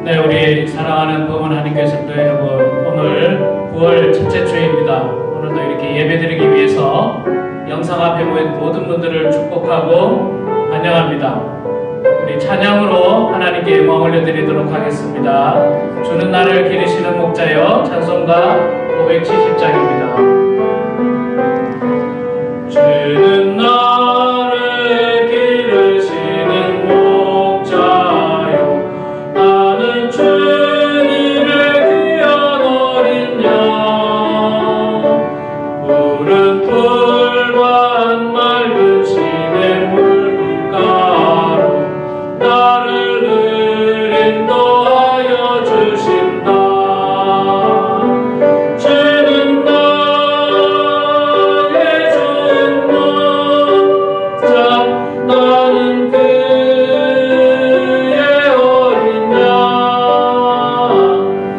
네, 우리 사랑하는 범은 하나님교회 성도 여러분, 오늘 9월 첫째 주일입니다. 오늘도 이렇게 예배드리기 위해서 영상 앞에 모인 모든 분들을 축복하고 환영합니다. 우리 찬양으로 하나님께 영광 올려드리도록 하겠습니다. 주는 나를 기르시는 목자여, 찬송가 570장입니다. 주는 나를 기르시는 목자여, 나는 주님의 귀한 어린 양, 푸른 풀과 맑은 시냇 물가로 나를 늘 인도하여 주신다. 주는 나의 좋은 목자, 나는 그의 어린 양,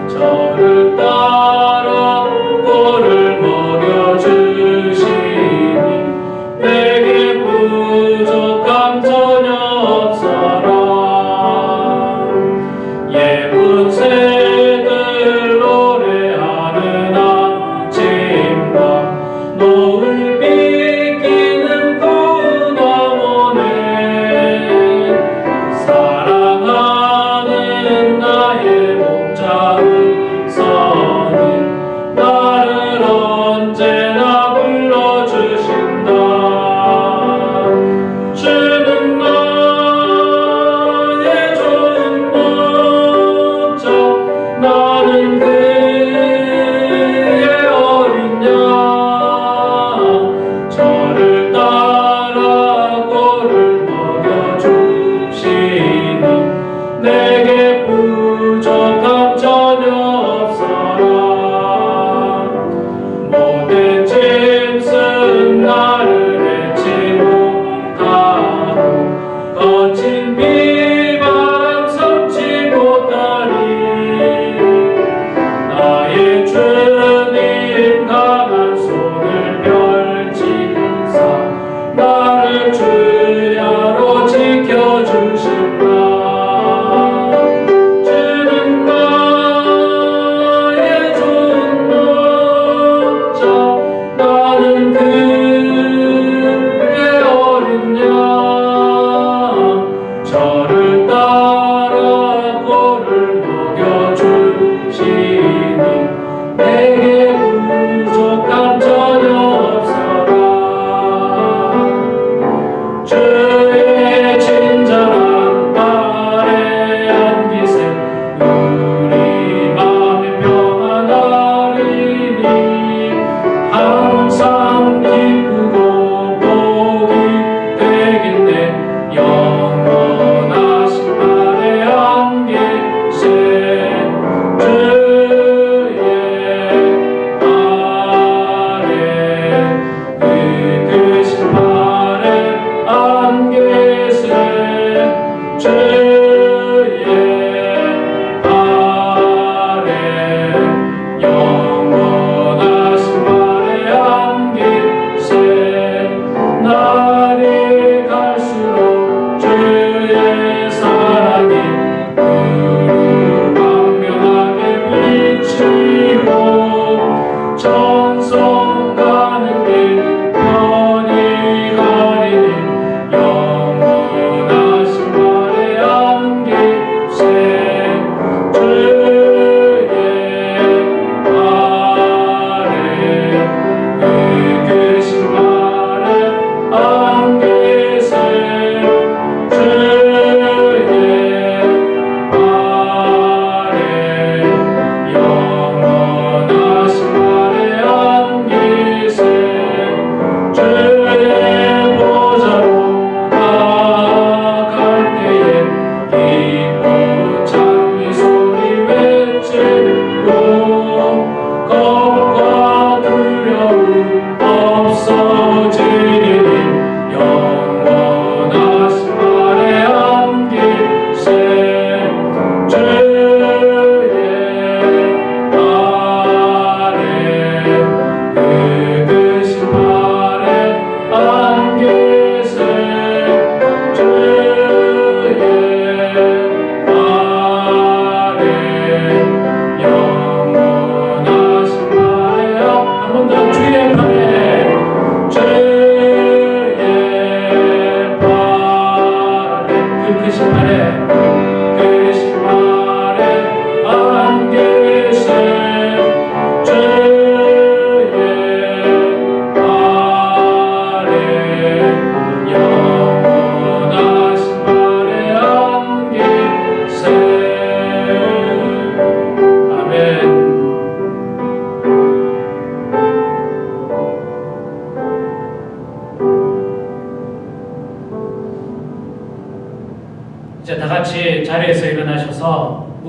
저를 따라 꼴을 먹여주시니 내게 부족함 전혀 없어라. 예쁜 새들 노래하는 아침과 노을 비끼는 구나무네, 사랑하는 나의 목자의 선이 나를 언제나 불러주신다. 주는 나의 좋은 목자,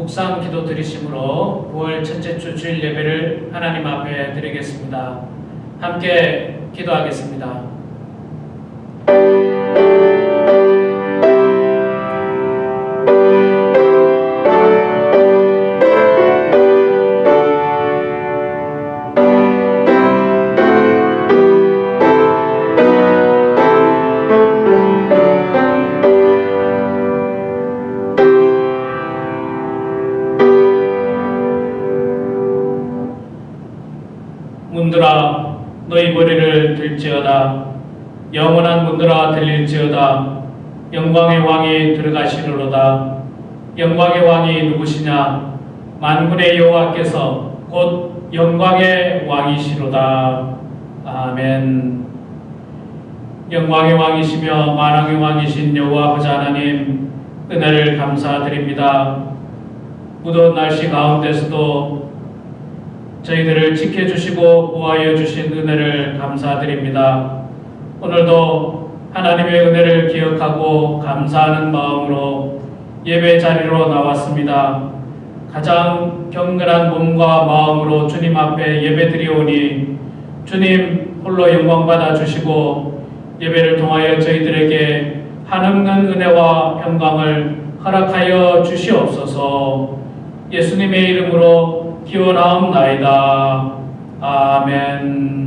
묵상 기도 드리심으로 9월 첫째 주 주일 예배를 하나님 앞에 드리겠습니다. 함께 기도하겠습니다. 문들아 너희 머리를 들지어다. 영원한 문들아 들릴지어다. 영광의 왕이 들어가시리로다. 영광의 왕이 누구시냐? 만군의 여호와께서 곧 영광의 왕이시로다. 아멘. 영광의 왕이시며 만왕의 왕이신 여호와 아버지 하나님, 은혜를 감사드립니다. 무더운 날씨 가운데서도 저희들을 지켜주시고 보호하여 주신 은혜를 감사드립니다. 오늘도 하나님의 은혜를 기억하고 감사하는 마음으로 예배 자리로 나왔습니다. 가장 경건한 몸과 마음으로 주님 앞에 예배드리오니 주님 홀로 영광받아 주시고 예배를 통하여 저희들에게 한없는 은혜와 평강을 허락하여 주시옵소서. 예수님의 이름으로 기원하옵나이다. 아멘.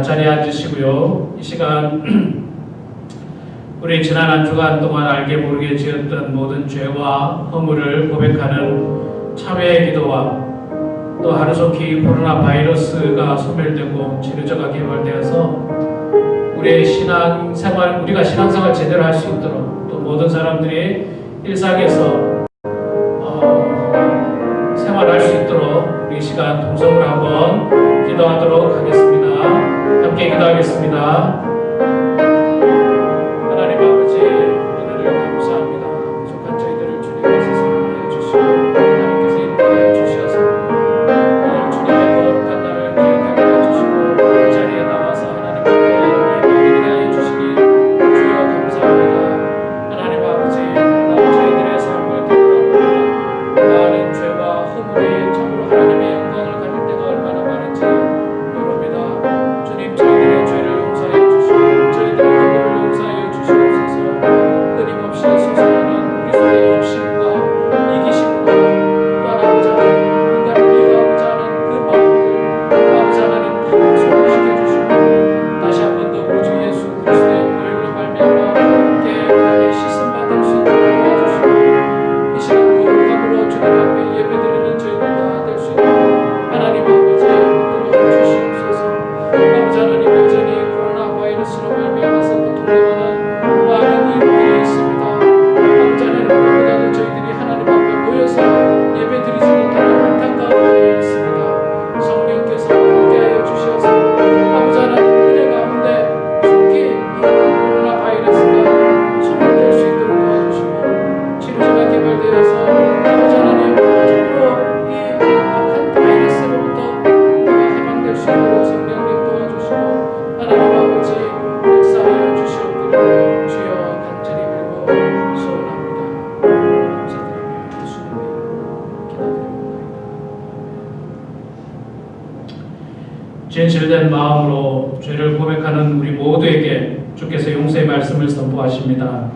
자리에 앉으시고요. 이 시간 우리 지난 한 주간 동안 알게 모르게 지었던 모든 죄와 허물을 고백하는 참회의 기도와 또 하루속히 코로나 바이러스가 소멸되고 치료제가 개발되어서 우리의 신앙생활, 우리가 신앙생활 제대로 할 수 있도록 또 모든 사람들이 일상에서 생활할 수 있도록 우리 시간 동성으로 한번 기도하도록 하겠습니다. 함께 기도하겠습니다. 하나님 아버지, 은혜를 감사합니다. 부족한 저희들을 주님께서 사랑해 주시고 하나님께서 인도하여 주셔서 오늘 주님의 거룩한 날을 기억하게 해주시고 그 자리에 나와서 하나님 앞에 예배드리게 하여 주시니 주여 감사합니다. 하나님 아버지, 그러나 저희들의 삶을 되돌아보면 많은 죄와 허물이 참으로 하나님의 영광을 가릴 때가 얼마나 많은지 모릅니다. 주님, 저희들의 죄를 용서해 주시고 진실된 마음으로 죄를 고백하는 우리 모두에게 주께서 용서의 말씀을 선포하십니다.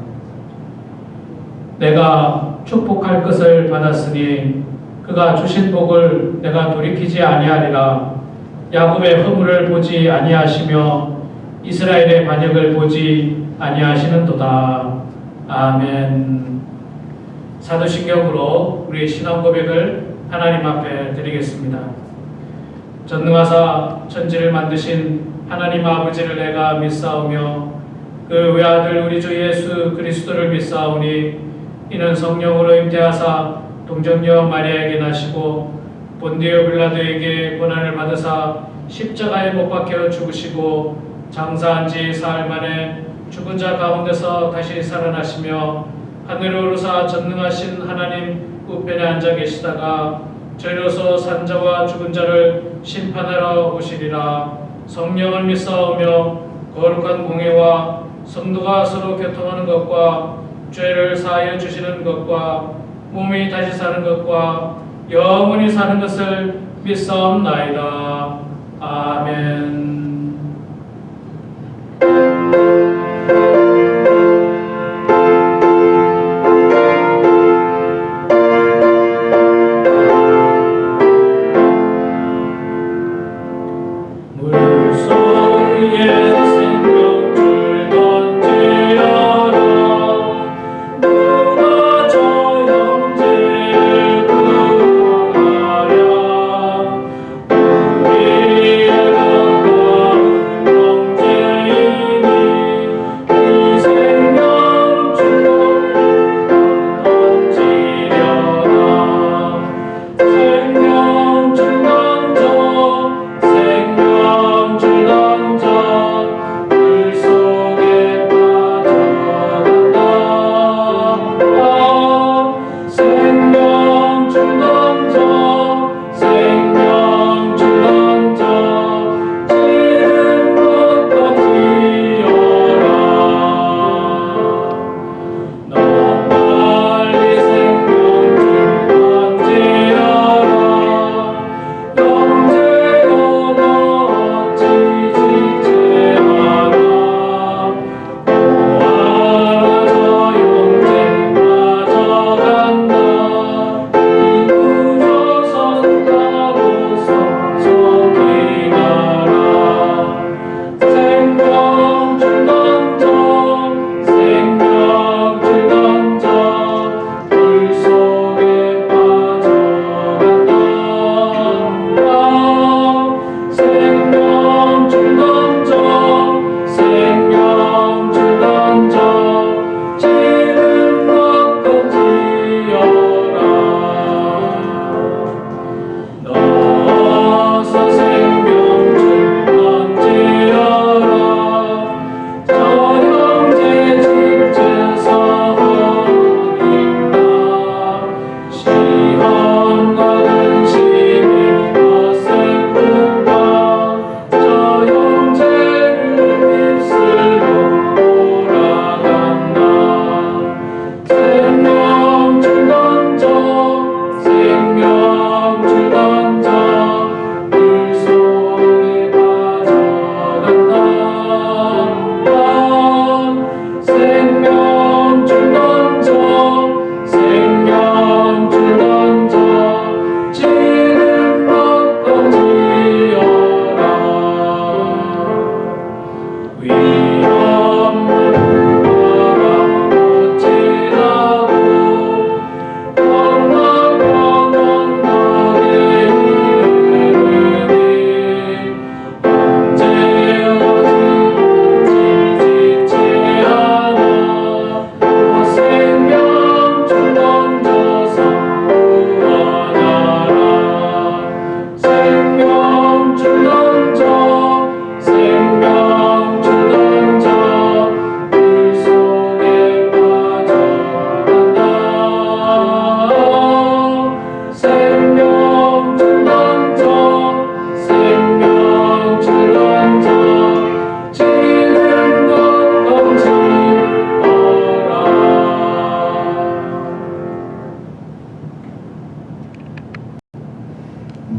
내가 축복할 것을 받았으니 그가 주신 복을 내가 돌이키지 아니하리라. 야곱의 허물을 보지 아니하시며 이스라엘의 반역을 보지 아니하시는도다. 아멘. 사도신경으로 우리의 신앙 고백을 하나님 앞에 드리겠습니다. 전능하사 천지를 만드신 하나님 아버지를 내가 믿사오며 그 외아들 우리 주 예수 그리스도를 믿사오니 이는 성령으로 잉태하사 동정녀 마리아에게 나시고 본디오 빌라도에게 고난을 받으사 십자가에 못 박혀 죽으시고 장사한 지 사흘 만에 죽은 자 가운데서 다시 살아나시며 하늘에 오르사 전능하신 하나님 우편에 앉아 계시다가 저리로서 산자와 죽은 자를 심판하러 오시리라. 성령을 믿사오며 거룩한 공회와 성도가 서로 교통하는 것과 죄를 사하여 주시는 것과 몸이 다시 사는 것과 영원히 사는 것을 믿사옵나이다. 아멘. 우리의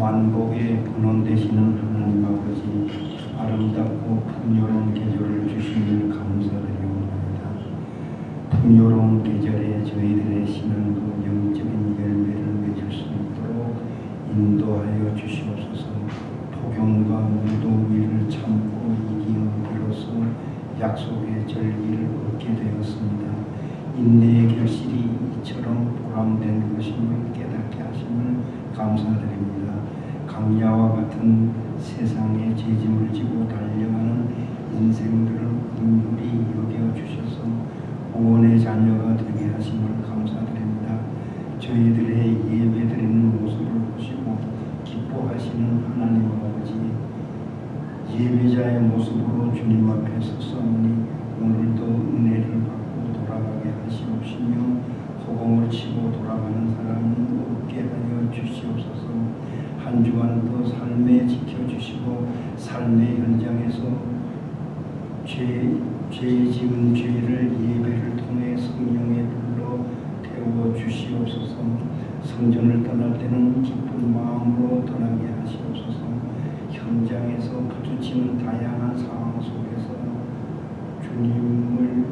만복의 근원 되시는 하나님 아버지, 아름답고 풍요로운 계절을 주시니 감사드리옵나이다. 풍요로운 계절에 저희들의 신앙도 영적인 열매를 맺을 수 있도록 인도하여 주시옵소서. 폭염과 무더위를 참고 이기음으로써 약속의 절기를 얻게 되었습니다. 인내의 결실이 이처럼 보람된 것임을 깨닫게 하심을 감사드립니다. 강야와 같은 세상의 죄짐을 지고 달려가는 인생들을 긍휼히 여겨주셔서 구원의 자녀가 되게 하심을 감사드립니다. 저희들의 예배드리는 모습을 보시고 기뻐하시는 하나님 아버지, 예배자의 모습으로 주님 앞에 섰사오니 오늘도 은혜를 받고 돌아가게 하시옵시며 호공을 치고 돌아가는 사람은 없게 하여 주시옵소서. 한 주간도 삶에 지켜주시고 삶의 현장에서 죄 지은 죄를 예배를 통해 성령의 불로 태워 주시옵소서. 성전을 떠날 때는 기쁜 마음으로 떠나게 하시옵소서. 현장에서 부딪히는 다양한 상황 속에서 주님을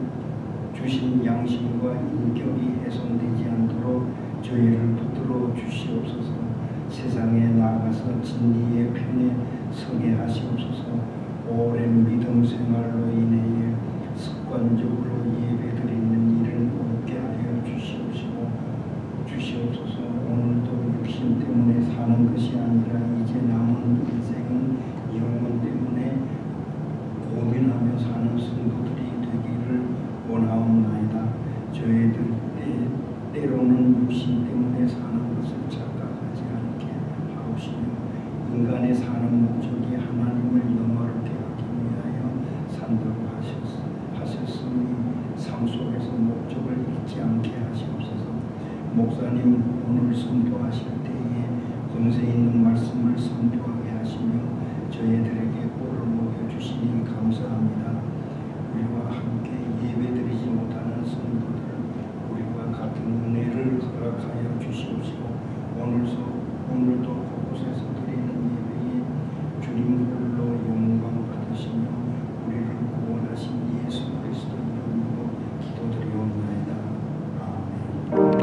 주신 양심과 인격이 훼손되지 않도록 저희를 붙들어 주시옵소서. 세상에 나가서 진리의 편에 서게 하시옵소서. 오랜 믿음 생활로 인해 습관적으로 예배드리는 일을 없게 하여 주시옵소서. 오늘도 육신 때문에 사는 것이 아니라 이제 남은 인생은 영혼 때문에 고민하며 사는 성도들이 되기를 원하옵나이다. 저희들 때로는 육신 때문에 사는 것을 착각하지 않게 하옵시며 인간의 사는 목적이 하나님을 영화롭게 하기 위하여 산다고 하셨으니 삶 속에서 목적을 잊지 않게 하시옵소서. 목사님 오늘 선포하실 때에 권세 있는 말씀을 선포하게 하시며 저희들에게 꼴을 먹여주시니 감사합니다. 우리와 함께 예배드리지 못하는 성도들, 우리와 같은 은혜를 허락하여 주시옵시고 오늘도 곳곳에서 드리는 예배에 주님 홀로 영광 받으시며 우리를 구원하신 예수 그리스도 이름으로 기도드리옵나이다. 아멘.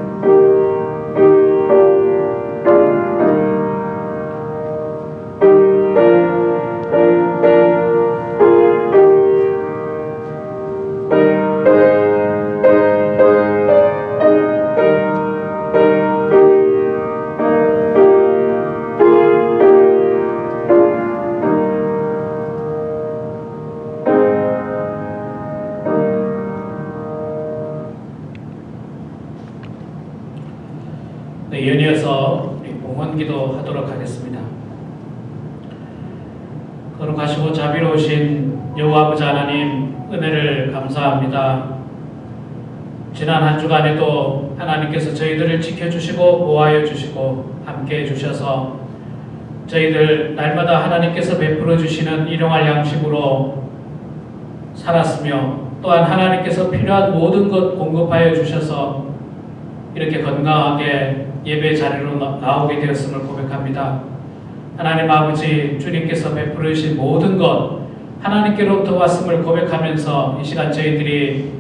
네, 연이어서 봉헌기도 하도록 하겠습니다. 거룩하시고 자비로우신 여호와 아버지 하나님, 은혜를 감사합니다. 지난 한 주간에도 하나님께서 저희들을 지켜주시고 보호하여 주시고 함께해 주셔서 저희들 날마다 하나님께서 베풀어 주시는 일용할 양식으로 살았으며 또한 하나님께서 필요한 모든 것 공급하여 주셔서 이렇게 건강하게 예배 자리로 나오게 되었음을 고백합니다. 하나님 아버지, 주님께서 베풀어 주신 모든 것 하나님께로부터 왔음을 고백하면서 이 시간 저희들이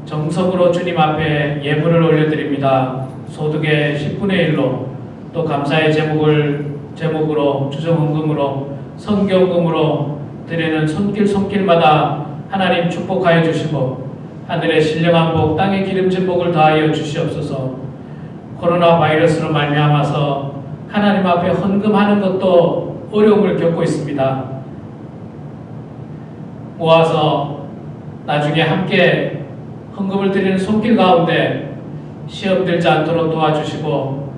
정성으로 주님 앞에 예물을 올려드립니다. 소득의 10분의 1로 또 감사의 제목으로 주정헌금으로 성경금으로 드리는 손길마다 하나님 축복하여 주시고 하늘의 신령한 복, 땅의 기름진 복을 더하여 주시옵소서. 코로나 바이러스로 말미암아서 하나님 앞에 헌금하는 것도 어려움을 겪고 있습니다. 모아서 나중에 함께 헌금을 드리는 손길 가운데 시험 들지 않도록 도와주시고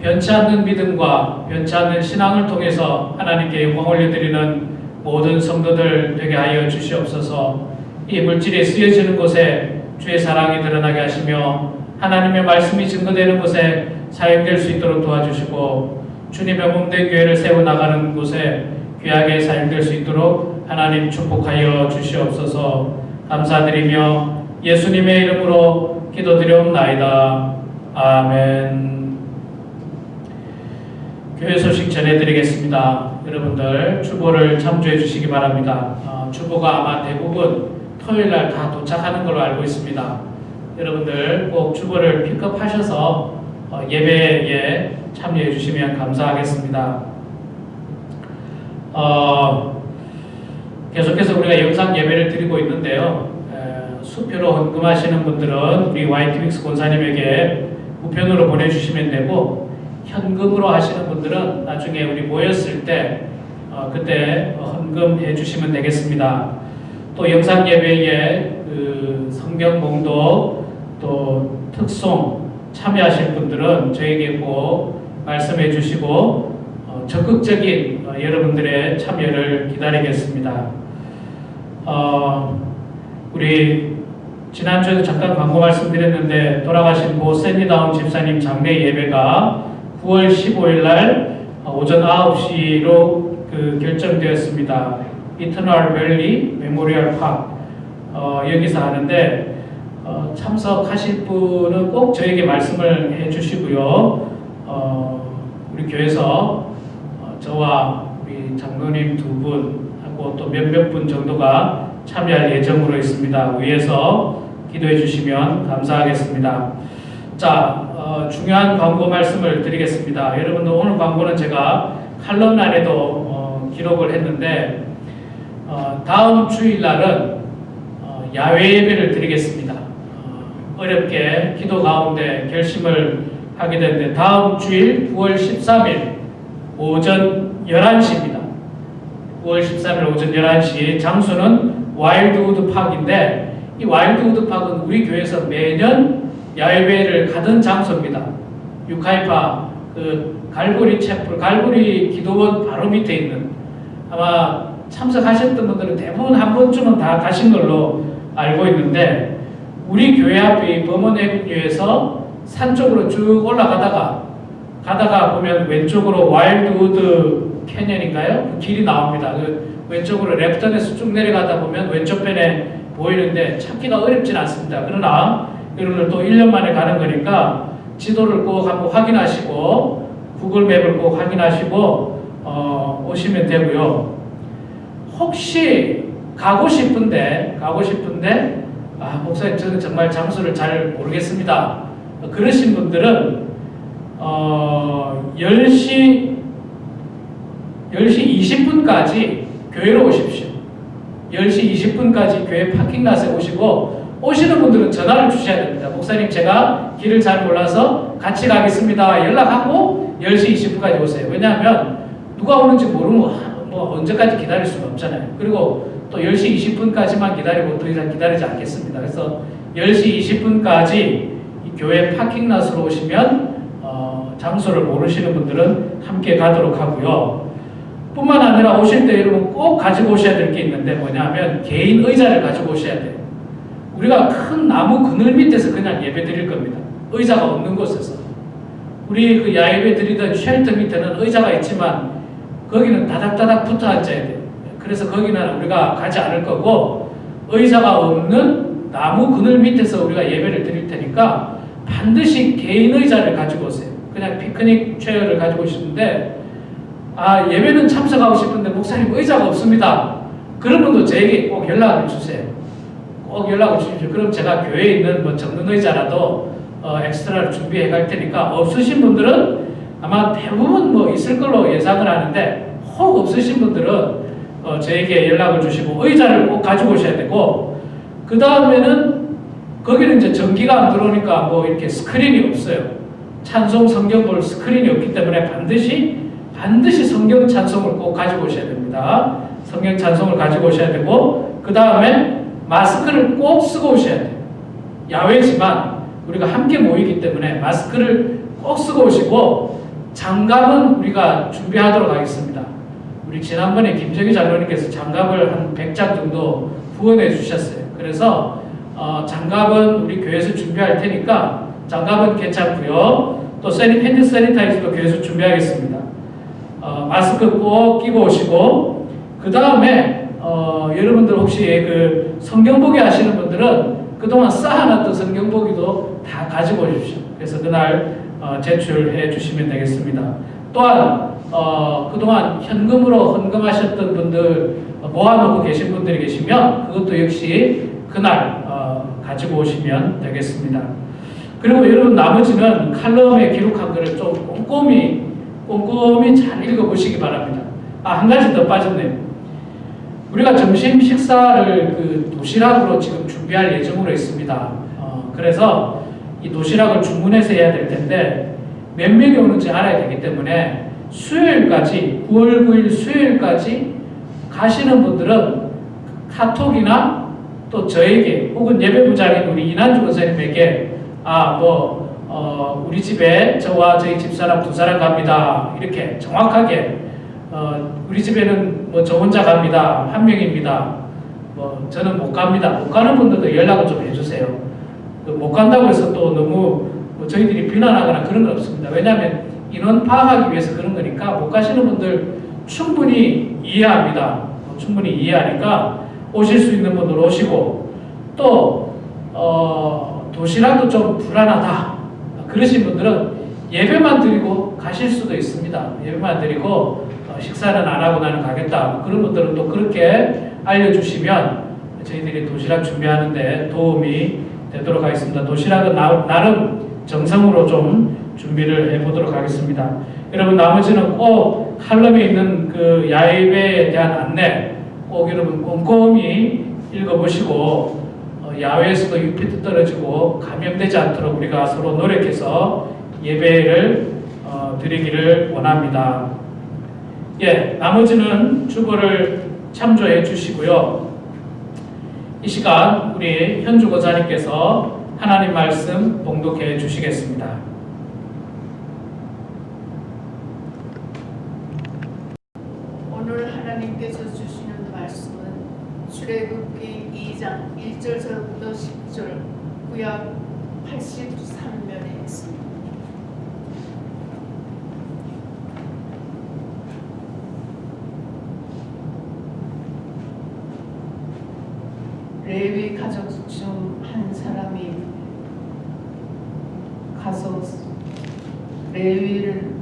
변치 않는 믿음과 변치 않는 신앙을 통해서 하나님께 영광 올려드리는 모든 성도들 되게 하여 주시옵소서. 이 물질이 쓰여지는 곳에 주의 사랑이 드러나게 하시며 하나님의 말씀이 증거되는 곳에 사용될 수 있도록 도와주시고 주님의 몸된 교회를 세워나가는 곳에 귀하게 사용될 수 있도록 하나님 축복하여 주시옵소서. 감사드리며 예수님의 이름으로 기도드리옵나이다. 아멘. 교회 소식 전해드리겠습니다. 여러분들 주보를 참조해 주시기 바랍니다. 주보가 아마 대부분 토요일날 다 도착하는 걸로 알고 있습니다. 여러분들 꼭 주보를 픽업하셔서 예배에 참여해 주시면 감사하겠습니다. 계속해서 우리가 영상 예배를 드리고 있는데요. 수표로 헌금하시는 분들은 우리 YTX 권사님에게 우편으로 보내주시면 되고, 현금으로 하시는 분들은 나중에 우리 모였을 때 그때 헌금해 주시면 되겠습니다. 또 영상 예배에 그 성경 봉독 또 특송 참여하실 분들은 저에게 꼭 말씀해 주시고 적극적인 여러분들의 참여를 기다리겠습니다. 우리 지난주에도 잠깐 광고 말씀드렸는데 돌아가신 고 샌디다운 집사님 장례 예배가 9월 15일 날 오전 9시로 결정되었습니다. 이터널 밸리 메모리얼 파크 여기서 하는데 참석하실 분은 꼭 저에게 말씀을 해주시고요. 우리 교회에서 저와 우리 장로님 2분하고 또 몇몇 분 정도가 참여할 예정으로 있습니다. 위에서 기도해 주시면 감사하겠습니다. 자, 중요한 광고 말씀을 드리겠습니다. 여러분들 오늘 광고는 제가 칼럼란에도 기록을 했는데 다음 주일날은 야외 예배를 드리겠습니다. 어렵게 기도 가운데 결심을 하게 됐는데 다음 주일 9월 13일 오전 11시입니다. 9월 13일 오전 11시 장소는 와일드우드 파크인데 이 와일드우드 파크는 우리 교회에서 매년 야외를 가던 장소입니다. 유카이파 갈보리 채플, 갈보리 기도원 바로 밑에 있는, 아마 참석하셨던 분들은 대부분 한 번쯤은 다 가신 걸로 알고 있는데 우리 교회 앞이 버먼 에비뉴에서 산 쪽으로 쭉 올라가다가 보면 왼쪽으로 와일드우드 캐년인가요? 그 길이 나옵니다. 왼쪽으로 랩턴에서 쭉 내려가다 보면 왼쪽 편에 보이는데 찾기가 어렵진 않습니다. 그러나 여러분들 또 1년 만에 가는 거니까 지도를 꼭 한번 확인하시고 구글 맵을 꼭 확인하시고 오시면 되고요. 혹시 가고 싶은데 목사님 저는 정말 장소를 잘 모르겠습니다. 그러신 분들은 10시 20분까지 교회로 오십시오. 10시 20분까지 교회 파킹랏에 오시고, 오시는 분들은 전화를 주셔야 됩니다. 목사님 제가 길을 잘 몰라서 같이 가겠습니다. 연락하고 10시 20분까지 오세요. 왜냐하면 누가 오는지 모르면 언제까지 기다릴 수는 없잖아요. 그리고 또 10시 20분까지만 기다리고 더 이상 기다리지 않겠습니다. 그래서 10시 20분까지 이 교회 파킹랏으로 오시면 장소를 모르시는 분들은 함께 가도록 하고요. 뿐만 아니라 오실 때 여러분 꼭 가지고 오셔야 될 게 있는데 뭐냐면 개인 의자를 가지고 오셔야 돼요. 우리가 큰 나무 그늘 밑에서 그냥 예배 드릴 겁니다. 의자가 없는 곳에서. 우리 그 야외 드리던 쉘터 밑에는 의자가 있지만 거기는 다닥다닥 붙어 앉아야 돼요. 그래서 거기는 우리가 가지 않을 거고, 의자가 없는 나무 그늘 밑에서 우리가 예배를 드릴 테니까 반드시 개인 의자를 가지고 오세요. 그냥 피크닉 체어를 가지고 오시는데 예배는 참석하고 싶은데 목사님 의자가 없습니다. 그런 분도 저에게 꼭 연락을 주세요. 꼭 연락을 주십시오. 그럼 제가 교회에 있는 적는 의자라도 엑스트라를 준비해 갈 테니까, 없으신 분들은 아마 대부분 있을 걸로 예상을 하는데 혹 없으신 분들은 저에게 연락을 주시고 의자를 꼭 가지고 오셔야 되고, 그 다음에는 거기는 이제 전기가 안 들어오니까 이렇게 스크린이 없어요. 찬송 성경 볼 스크린이 없기 때문에 반드시 성경 찬송을 꼭 가지고 오셔야 됩니다. 성경 찬송을 가지고 오셔야 되고, 그 다음에 마스크를 꼭 쓰고 오셔야 돼요. 야외지만 우리가 함께 모이기 때문에 마스크를 꼭 쓰고 오시고, 장갑은 우리가 준비하도록 하겠습니다. 우리 지난번에 김정희 장로님께서 장갑을 한 100장 정도 후원해 주셨어요. 그래서 장갑은 우리 교회에서 준비할 테니까 장갑은 괜찮고요. 또 핸드 세니타이저도 교회에서 준비하겠습니다. 마스크 꼭 끼고 오시고, 그 다음에 여러분들 혹시 그 성경보기 하시는 분들은 그동안 쌓아놨던 성경보기도 다 가지고 오십시오. 그래서 그날 제출해 주시면 되겠습니다. 또한 그동안 현금으로 헌금하셨던 분들 모아놓고 계신 분들이 계시면 그것도 역시 그날 가지고 오시면 되겠습니다. 그리고 여러분 나머지는 칼럼에 기록한 것을 좀 꼼꼼히 잘 읽어보시기 바랍니다. 한 가지 더 빠졌네요. 우리가 점심 식사를 그 도시락으로 지금 준비할 예정으로 있습니다. 그래서 이 도시락을 주문해서 해야 될 텐데 몇 명이 오는지 알아야 되기 때문에 수요일까지 9월 9일 수요일까지 가시는 분들은 카톡이나 또 저에게 혹은 예배부장인 우리 이난주 권사님에게 우리 집에 저와 저희 집사람 2사람 갑니다. 이렇게 정확하게 우리 집에는 저 혼자 갑니다. 1명입니다. 저는 못 갑니다. 못 가는 분들도 연락을 좀 해주세요. 못 간다고 해서 또 너무 저희들이 비난하거나 그런 건 없습니다. 왜냐하면 인원 파악하기 위해서 그런 거니까 못 가시는 분들 충분히 이해합니다. 충분히 이해하니까 오실 수 있는 분들 오시고 또 도시락도 좀 불안하다 그러신 분들은 예배만 드리고 가실 수도 있습니다. 예배만 드리고 식사는 안 하고 나는 가겠다. 그런 분들은 또 그렇게 알려주시면 저희들이 도시락 준비하는데 도움이 되도록 하겠습니다. 도시락은 나름 정성으로 좀 준비를 해보도록 하겠습니다. 여러분 나머지는 꼭 칼럼에 있는 그 야외에 대한 안내 꼭 여러분 꼼꼼히 읽어보시고 야외에서도 유피도 떨어지고 감염되지 않도록 우리가 서로 노력해서 예배를 드리기를 원합니다. 나머지는 주보를 참조해 주시고요. 이 시간 우리 현주 권사님께서 하나님 말씀 봉독해 주시겠습니다. 오늘 하나님께서 주시는 말씀은 출애굽기 2장 1절부터 10절 구약 83면에 있습니다. 레위 가족 중 한 사람이 가서 레위를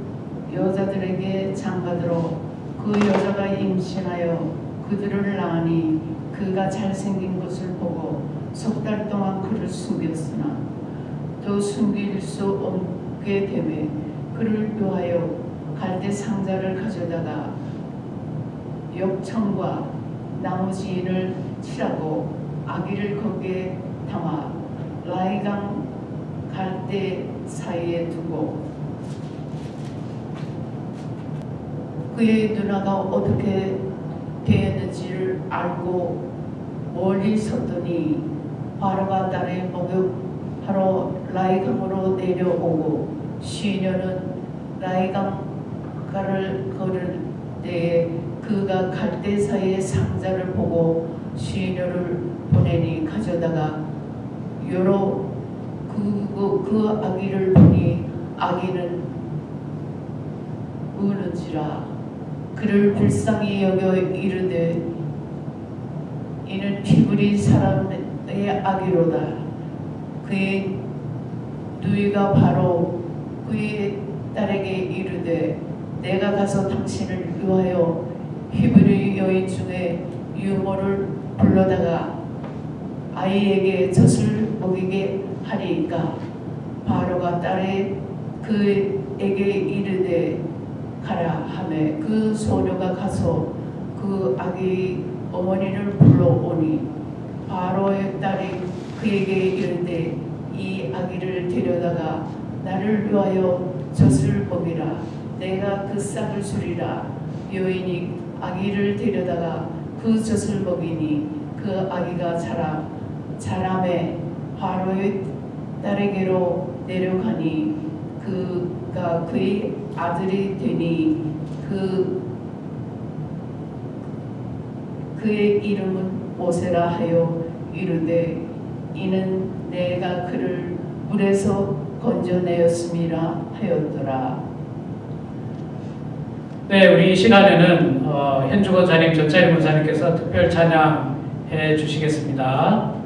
여자들에게 장가들어 그 여자가 임신하여 그들을 낳으니 그가 잘생긴 것을 보고 석 달 동안 그를 숨겼으나 또 숨길 수 없게 되매 그를 위하여 갈대 상자를 가져다가 역청과 나무지인을 칠하고 아기를 거기에 담아 라이강 갈대 사이에 두고 그의 누나가 어떻게 되었는지를 알고 멀리 섰더니 바로가 딸의 목욕하러 라이강으로 내려오고 시녀는 라이강가를 걸을 때에 그가 갈대 사이의 상자를 보고 시녀를 보내니 가져다가 여러 그 아기를 보니 아기는 우는지라 그를 불쌍히 여겨 이르되 이는 피부리 사람의 아기로다. 그의 누이가 바로 그의 딸에게 이르되 내가 가서 당신을 위하여 히브리 여인 중에 유모를 불러다가 아이에게 젖을 먹이게 하리이까. 바로가 딸의 그에게 이르되 가라 하매 그 소녀가 가서 그 아기 어머니를 불러오니 바로의 딸이 그에게 이르되 이 아기를 데려다가 나를 위하여 젖을 먹이라. 내가 그 싹을 주리라. 여인이 아기를 데려다가 그 젖을 먹이니 그 아기가 자라매 바로의 딸에게로 내려가니 그가 그의 아들이 되니 그의 이름은 오세라 하여 이르되 이는 내가 그를 물에서 건져내었음이라 하였더라. 우리 이 시간에는 현주 권사님, 전차리 권사님께서 특별 찬양해 주시겠습니다.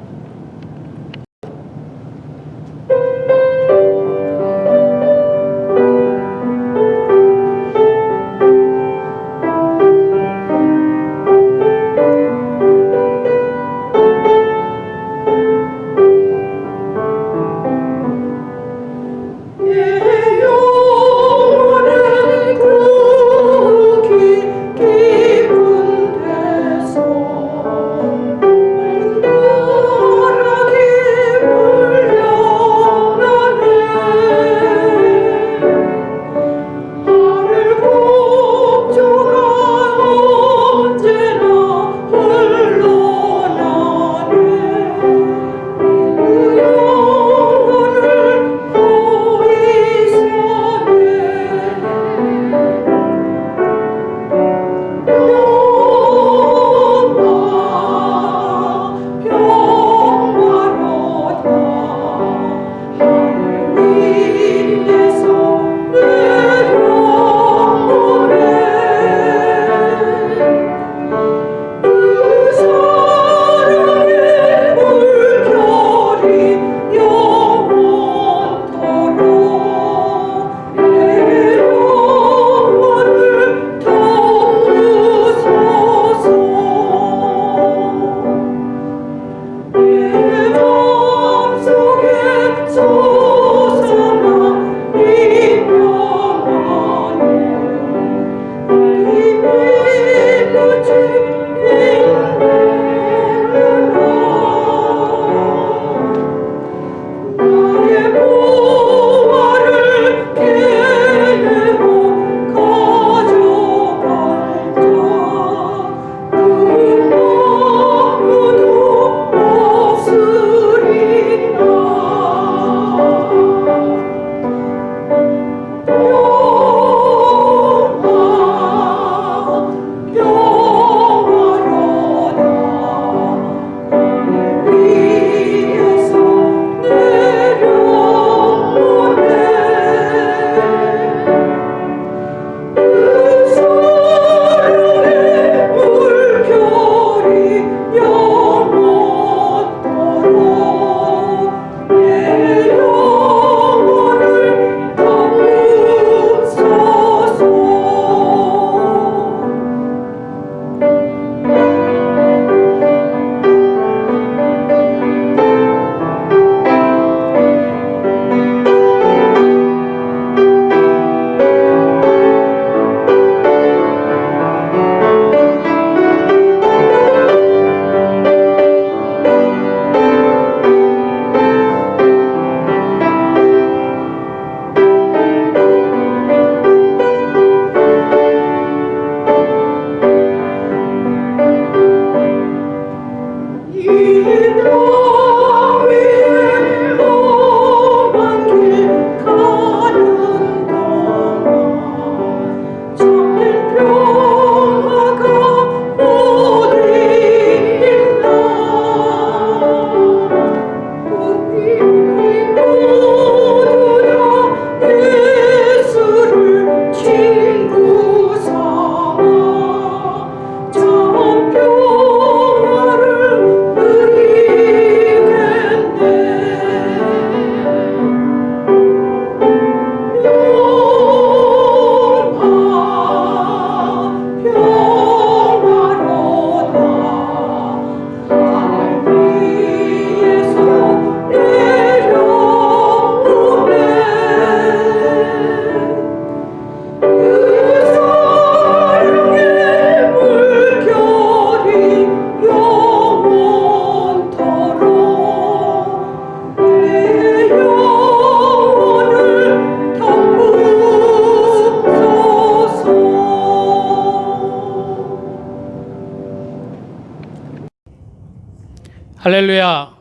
할렐루야.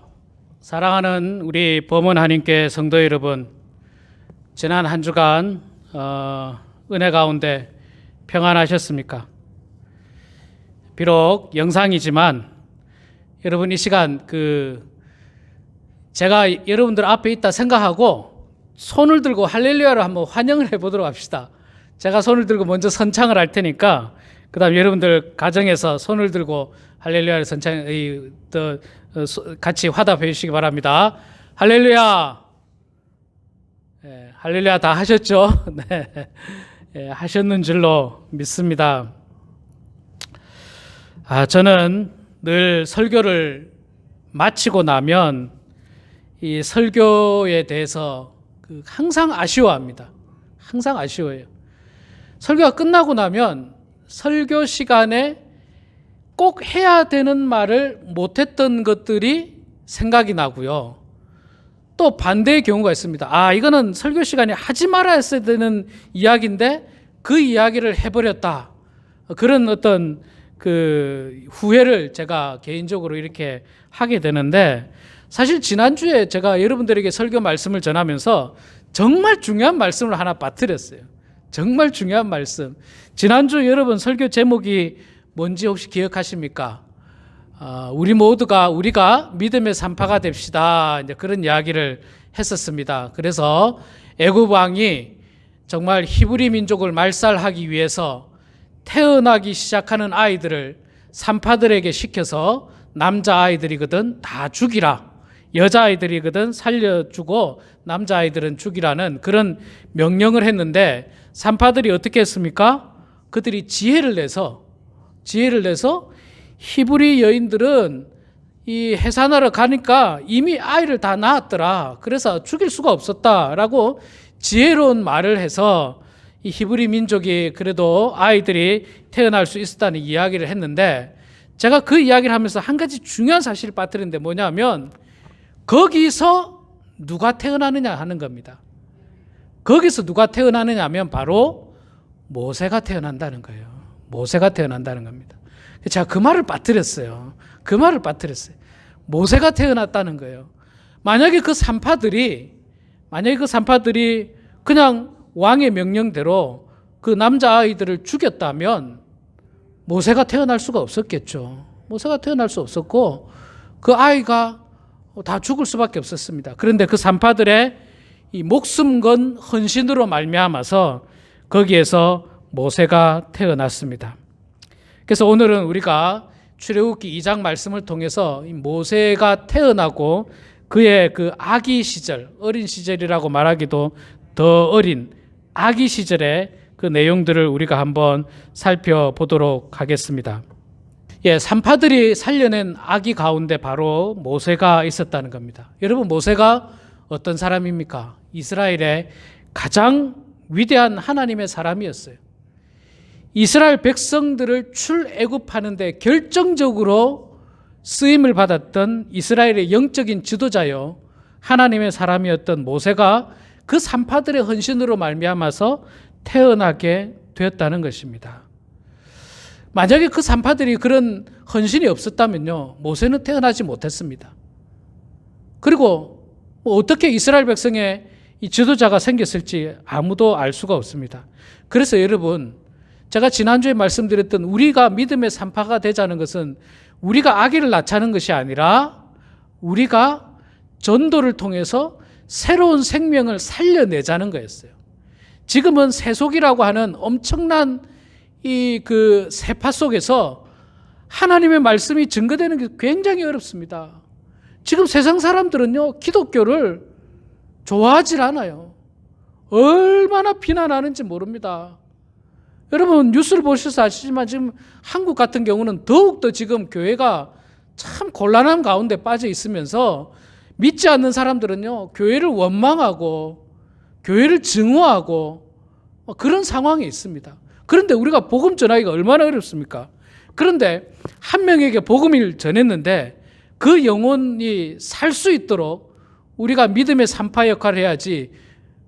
사랑하는 우리 범원 한인교회 성도 여러분, 지난 한 주간 은혜 가운데 평안하셨습니까? 비록 영상이지만 여러분 이 시간 제가 여러분들 앞에 있다 생각하고 손을 들고 할렐루야를 한번 환영을 해보도록 합시다. 제가 손을 들고 먼저 선창을 할 테니까 그 다음 여러분들 가정에서 손을 들고 할렐루야를 같이 화답해 주시기 바랍니다. 할렐루야. 네, 할렐루야 다 하셨죠? 네, 네, 하셨는 줄로 믿습니다. 저는 늘 설교를 마치고 나면 이 설교에 대해서 항상 아쉬워합니다. 항상 아쉬워해요. 설교가 끝나고 나면 설교 시간에 꼭 해야 되는 말을 못했던 것들이 생각이 나고요. 또 반대의 경우가 있습니다. 이거는 설교 시간에 하지 말아야 했어야 되는 이야기인데 그 이야기를 해버렸다. 그런 어떤 후회를 제가 개인적으로 이렇게 하게 되는데, 사실 지난주에 제가 여러분들에게 설교 말씀을 전하면서 정말 중요한 말씀을 하나 빠뜨렸어요. 정말 중요한 말씀. 지난주 여러분 설교 제목이 뭔지 혹시 기억하십니까? 우리가 믿음의 산파가 됩시다. 이제 그런 이야기를 했었습니다. 그래서 애굽 왕이 정말 히브리 민족을 말살하기 위해서 태어나기 시작하는 아이들을 산파들에게 시켜서 남자아이들이거든 다 죽이라, 여자아이들이거든 살려주고 남자아이들은 죽이라는 그런 명령을 했는데, 산파들이 어떻게 했습니까? 그들이 지혜를 내서 히브리 여인들은 이 해산하러 가니까 이미 아이를 다 낳았더라, 그래서 죽일 수가 없었다라고 지혜로운 말을 해서 이 히브리 민족이 그래도 아이들이 태어날 수 있었다는 이야기를 했는데, 제가 그 이야기를 하면서 한 가지 중요한 사실을 빠뜨리는데 뭐냐면, 거기서 누가 태어나느냐 하는 겁니다. 거기서 누가 태어나느냐 하면 바로 모세가 태어난다는 거예요. 모세가 태어난다는 겁니다. 제가 그 말을 빠뜨렸어요. 모세가 태어났다는 거예요. 만약에 그 산파들이 그냥 왕의 명령대로 그 남자아이들을 죽였다면 모세가 태어날 수가 없었겠죠. 모세가 태어날 수 없었고 그 아이가 다 죽을 수밖에 없었습니다. 그런데 그 산파들의 이 목숨 건 헌신으로 말미암아서 거기에서 모세가 태어났습니다. 그래서 오늘은 우리가 출애굽기 2장 말씀을 통해서 이 모세가 태어나고 그의 그 아기 시절, 어린 시절이라고 말하기도 더 어린 아기 시절의 그 내용들을 우리가 한번 살펴보도록 하겠습니다. 산파들이 살려낸 아기 가운데 바로 모세가 있었다는 겁니다. 여러분, 모세가 어떤 사람입니까? 이스라엘의 가장 위대한 하나님의 사람이었어요. 이스라엘 백성들을 출애굽하는 데 결정적으로 쓰임을 받았던 이스라엘의 영적인 지도자요, 하나님의 사람이었던 모세가 그 산파들의 헌신으로 말미암아서 태어나게 되었다는 것입니다. 만약에 그 산파들이 그런 헌신이 없었다면요, 모세는 태어나지 못했습니다. 그리고 어떻게 이스라엘 백성의 이 지도자가 생겼을지 아무도 알 수가 없습니다. 그래서 여러분, 제가 지난주에 말씀드렸던 우리가 믿음의 산파가 되자는 것은 우리가 아기를 낳자는 것이 아니라 우리가 전도를 통해서 새로운 생명을 살려내자는 거였어요. 지금은 세속이라고 하는 엄청난 그 세파 속에서 하나님의 말씀이 증거되는 게 굉장히 어렵습니다. 지금 세상 사람들은요, 기독교를 좋아하질 않아요. 얼마나 비난하는지 모릅니다. 여러분, 뉴스를 보셔서 아시지만 지금 한국 같은 경우는 더욱더 지금 교회가 참 곤란한 가운데 빠져 있으면서 믿지 않는 사람들은요, 교회를 원망하고 교회를 증오하고 그런 상황이 있습니다. 그런데 우리가 복음 전하기가 얼마나 어렵습니까? 그런데 한 명에게 복음을 전했는데 그 영혼이 살 수 있도록 우리가 믿음의 산파 역할을 해야지,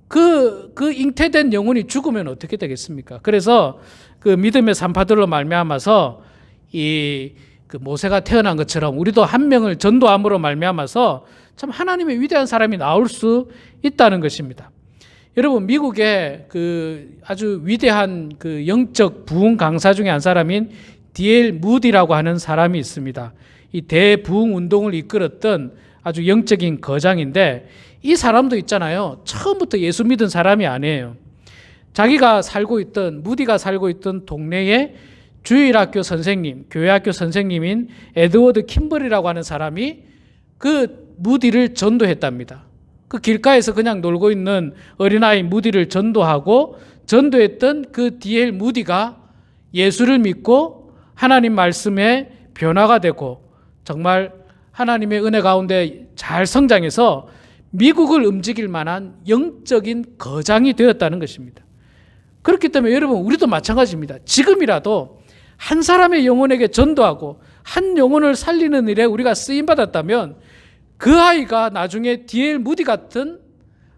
그 잉태된 영혼이 죽으면 어떻게 되겠습니까? 그래서 그 믿음의 산파들로 말미암아서 이 그 모세가 태어난 것처럼 우리도 한 명을 전도함으로 말미암아서 참 하나님의 위대한 사람이 나올 수 있다는 것입니다. 여러분, 미국의 그 아주 위대한 그 영적 부흥 강사 중에 한 사람인 D.L. 무디라고 하는 사람이 있습니다. 이 대부흥 운동을 이끌었던 아주 영적인 거장인데, 이 사람도 있잖아요. 처음부터 예수 믿은 사람이 아니에요. 자기가 살고 있던, 무디가 살고 있던 동네에 주일학교 선생님, 교회학교 선생님인 에드워드 킴벌이라고 하는 사람이 그 무디를 전도했답니다. 그 길가에서 그냥 놀고 있는 어린아이 무디를 전도하고, 전도했던 그 D.L. 무디가 예수를 믿고 하나님 말씀에 변화가 되고 정말 하나님의 은혜 가운데 잘 성장해서 미국을 움직일 만한 영적인 거장이 되었다는 것입니다. 그렇기 때문에 여러분, 우리도 마찬가지입니다. 지금이라도 한 사람의 영혼에게 전도하고 한 영혼을 살리는 일에 우리가 쓰임받았다면 그 아이가 나중에 D.L. 무디 같은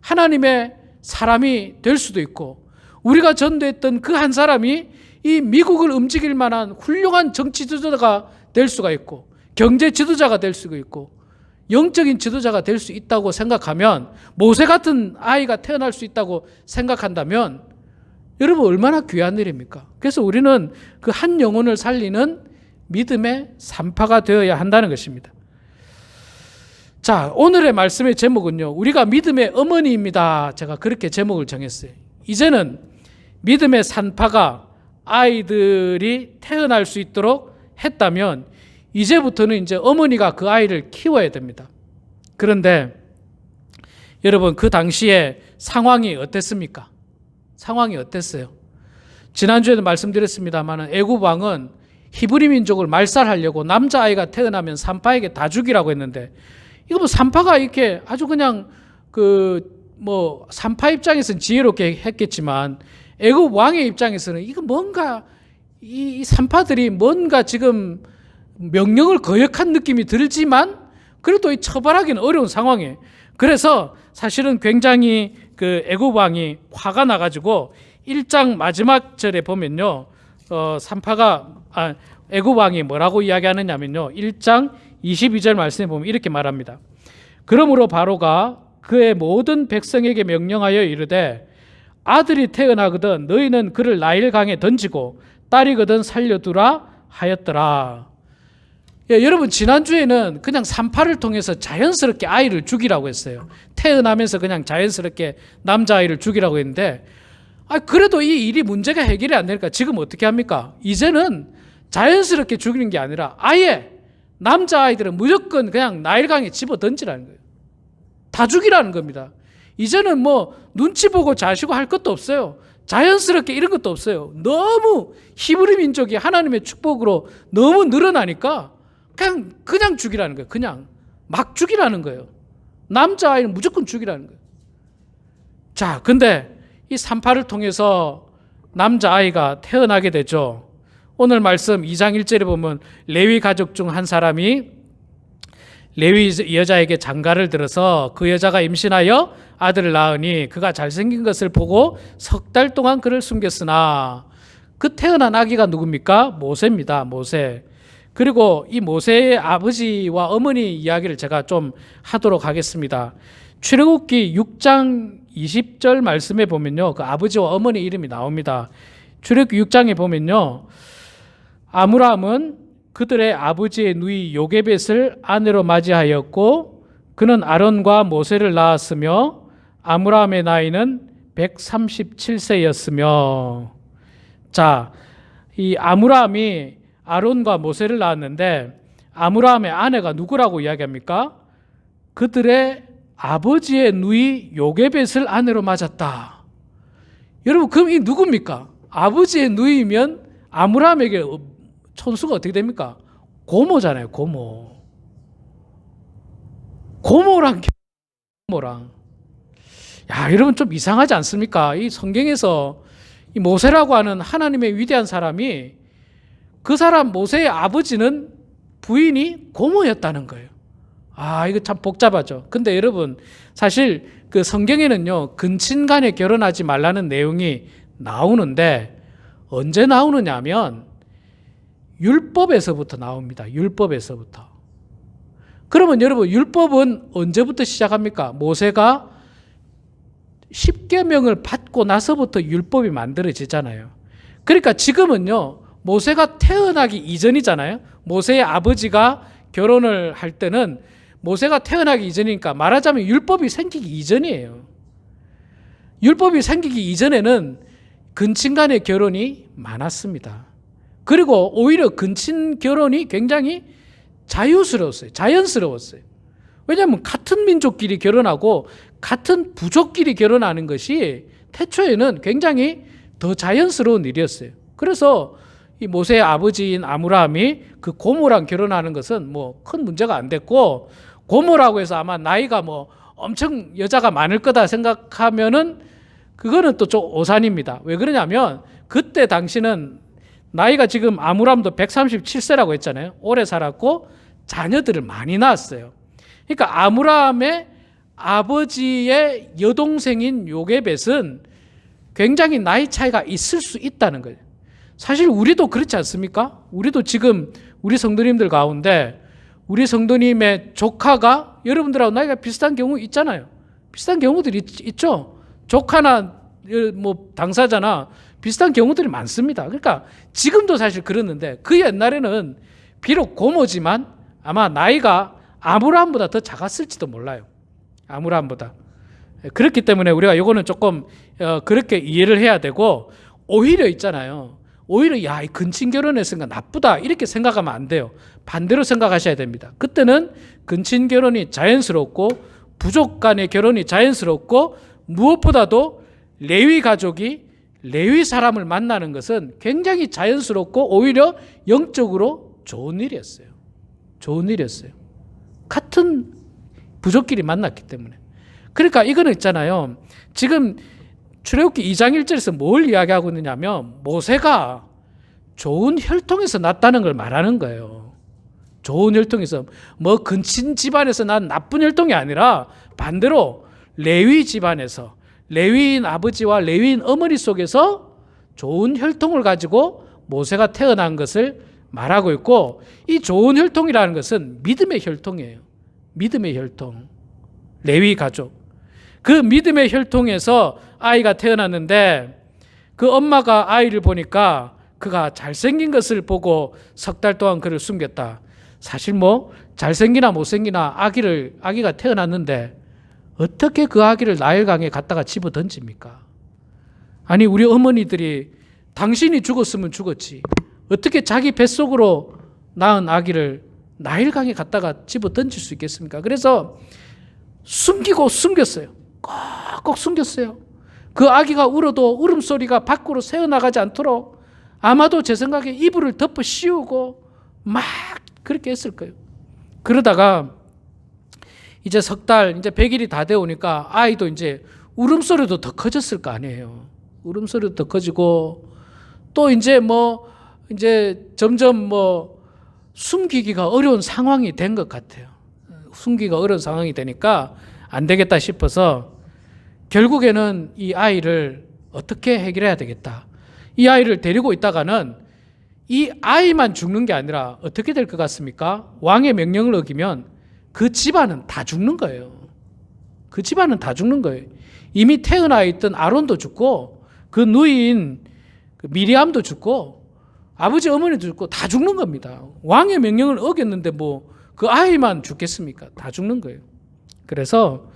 하나님의 사람이 될 수도 있고, 우리가 전도했던 그 한 사람이 이 미국을 움직일 만한 훌륭한 정치 지도자가 될 수가 있고, 경제 지도자가 될 수가 있고, 영적인 지도자가 될 수 있다고 생각하면, 모세 같은 아이가 태어날 수 있다고 생각한다면 여러분, 얼마나 귀한 일입니까? 그래서 우리는 그 한 영혼을 살리는 믿음의 산파가 되어야 한다는 것입니다. 자, 오늘의 말씀의 제목은요, 우리가 믿음의 어머니입니다. 제가 그렇게 제목을 정했어요. 이제는 믿음의 산파가 아이들이 태어날 수 있도록 했다면 이제부터는 이제 어머니가 그 아이를 키워야 됩니다. 그런데 여러분, 그 당시에 상황이 어땠습니까? 상황이 어땠어요? 지난주에도 말씀드렸습니다만 애굽 왕은 히브리 민족을 말살하려고 남자아이가 태어나면 산파에게 다 죽이라고 했는데, 이거 뭐 산파가 이렇게 아주 그냥 산파 입장에서는 지혜롭게 했겠지만 애굽 왕의 입장에서는 이거 뭔가 이 산파들이 뭔가 지금 명령을 거역한 느낌이 들지만 그래도 이 처벌하기는 어려운 상황이에요. 그래서 사실은 굉장히 그 애굽 왕이 화가 나가지고 1장 마지막 절에 보면요, 애굽 왕이 뭐라고 이야기하느냐면요, 1장 22절 말씀에 보면 이렇게 말합니다. 그러므로 바로가 그의 모든 백성에게 명령하여 이르되 아들이 태어나거든 너희는 그를 나일강에 던지고 딸이거든 살려두라 하였더라. 예, 여러분, 지난주에는 그냥 산파를 통해서 자연스럽게 아이를 죽이라고 했어요. 태어나면서 그냥 자연스럽게 남자아이를 죽이라고 했는데, 그래도 이 일이 문제가 해결이 안 되니까 지금 어떻게 합니까? 이제는 자연스럽게 죽이는 게 아니라 아예 남자아이들은 무조건 그냥 나일강에 집어 던지라는 거예요. 다 죽이라는 겁니다. 이제는 뭐 눈치 보고 자시고 할 것도 없어요. 자연스럽게 이런 것도 없어요. 너무 히브리 민족이 하나님의 축복으로 너무 늘어나니까 그냥 죽이라는 거예요. 그냥 막 죽이라는 거예요. 남자아이는 무조건 죽이라는 거예요. 자, 근데 이 산파를 통해서 남자아이가 태어나게 되죠. 오늘 말씀 2장 1절에 보면 레위 가족 중 한 사람이 레위 여자에게 장가를 들어서 그 여자가 임신하여 아들을 낳으니 그가 잘생긴 것을 보고 3달 동안 그를 숨겼으나, 그 태어난 아기가 누굽니까? 모세입니다. 모세. 그리고 이 모세의 아버지와 어머니 이야기를 제가 좀 하도록 하겠습니다. 출애굽기 6장 20절 말씀에 보면요, 그 아버지와 어머니 이름이 나옵니다. 출애굽기 6장에 보면요, 아므람은 그들의 아버지의 누이 요게벳을 아내로 맞이하였고 그는 아론과 모세를 낳았으며 아므람의 나이는 137세였으며. 자, 이 아므람이 아론과 모세를 낳았는데 아므람의 아내가 누구라고 이야기합니까? 그들의 아버지의 누이 요게벳을 아내로 맞았다. 여러분, 그럼 이 누굽니까? 아버지의 누이면 아므람에게 천수가 어떻게 됩니까? 고모잖아요. 고모랑. 야, 여러분, 좀 이상하지 않습니까? 이 성경에서 이 모세라고 하는 하나님의 위대한 사람이, 그 사람 모세의 아버지는 부인이 고모였다는 거예요. 이거 참 복잡하죠. 근데 여러분, 사실 그 성경에는요, 근친간에 결혼하지 말라는 내용이 나오는데 언제 나오느냐면 율법에서부터 나옵니다. 율법에서부터. 그러면 여러분 율법은 언제부터 시작합니까? 모세가 10계명을 받고 나서부터 율법이 만들어지잖아요. 그러니까 지금은요, 모세가 태어나기 이전이잖아요. 모세의 아버지가 결혼을 할 때는 모세가 태어나기 이전이니까 말하자면 율법이 생기기 이전이에요. 율법이 생기기 이전에는 근친 간의 결혼이 많았습니다. 그리고 오히려 근친 결혼이 굉장히 자유스러웠어요. 자연스러웠어요. 왜냐하면 같은 민족끼리 결혼하고 같은 부족끼리 결혼하는 것이 태초에는 굉장히 더 자연스러운 일이었어요. 그래서 이 모세의 아버지인 아므라함이 그 고모랑 결혼하는 것은 뭐 큰 문제가 안 됐고, 고모라고 해서 아마 나이가 뭐 엄청 여자가 많을 거다 생각하면은 그거는 또 좀 오산입니다. 왜 그러냐면 그때 당시는 나이가 지금 아므람도 137세라고 했잖아요. 오래 살았고 자녀들을 많이 낳았어요. 그러니까 아므람의 아버지의 여동생인 요게벳은 굉장히 나이 차이가 있을 수 있다는 거예요. 사실 우리도 그렇지 않습니까? 우리도 지금 우리 성도님들 가운데 우리 성도님의 조카가 여러분들하고 나이가 비슷한 경우 있잖아요. 비슷한 경우들이 있죠. 조카나 뭐 당사자나 비슷한 경우들이 많습니다. 그러니까 지금도 사실 그랬는데 그 옛날에는 비록 고모지만 아마 나이가 아므람보다 더 작았을지도 몰라요. 아므람보다. 그렇기 때문에 우리가 이거는 조금 그렇게 이해를 해야 되고, 오히려 있잖아요. 오히려 야, 이 근친 결혼했으니까 나쁘다 이렇게 생각하면 안 돼요. 반대로 생각하셔야 됩니다. 그때는 근친 결혼이 자연스럽고 부족 간의 결혼이 자연스럽고, 무엇보다도 레위 가족이 레위 사람을 만나는 것은 굉장히 자연스럽고 오히려 영적으로 좋은 일이었어요. 좋은 일이었어요. 같은 부족끼리 만났기 때문에. 그러니까 이거는 있잖아요. 지금 출애굽기 2장 1절에서 뭘 이야기하고 있느냐면 모세가 좋은 혈통에서 났다는 걸 말하는 거예요. 좋은 혈통에서, 뭐 근친 집안에서 난 나쁜 혈통이 아니라 반대로 레위 집안에서, 레위인 아버지와 레위인 어머니 속에서 좋은 혈통을 가지고 모세가 태어난 것을 말하고 있고, 이 좋은 혈통이라는 것은 믿음의 혈통이에요. 믿음의 혈통. 레위 가족. 그 믿음의 혈통에서 아이가 태어났는데 그 엄마가 아이를 보니까 그가 잘생긴 것을 보고 석 달 동안 그를 숨겼다. 사실 뭐 잘생기나 못생기나 아기가 태어났는데 어떻게 그 아기를 나일강에 갖다가 집어 던집니까? 아니, 우리 어머니들이 당신이 죽었으면 죽었지, 어떻게 자기 뱃속으로 낳은 아기를 나일강에 갖다가 집어 던질 수 있겠습니까? 그래서 숨겼어요. 꼭 숨겼어요. 그 아기가 울어도 울음소리가 밖으로 새어나가지 않도록 아마도 제 생각에 이불을 덮어 씌우고 막 그렇게 했을 거예요. 그러다가 이제 석 달, 이제 100일이 다 되오니까 아이도 이제 울음소리도 더 커졌을 거 아니에요. 울음소리도 더 커지고, 또 이제 점점 숨기기가 어려운 상황이 된 것 같아요. 숨기기가 어려운 상황이 되니까 안 되겠다 싶어서 결국에는 이 아이를 어떻게 해결해야 되겠다. 이 아이를 데리고 있다가는 이 아이만 죽는 게 아니라 어떻게 될 것 같습니까? 왕의 명령을 어기면 그 집안은 다 죽는 거예요. 그 집안은 다 죽는 거예요. 이미 태어나 있던 아론도 죽고 그 누이인 미리암도 죽고 아버지 어머니도 죽고 다 죽는 겁니다. 왕의 명령을 어겼는데 뭐 그 아이만 죽겠습니까? 다 죽는 거예요. 그래서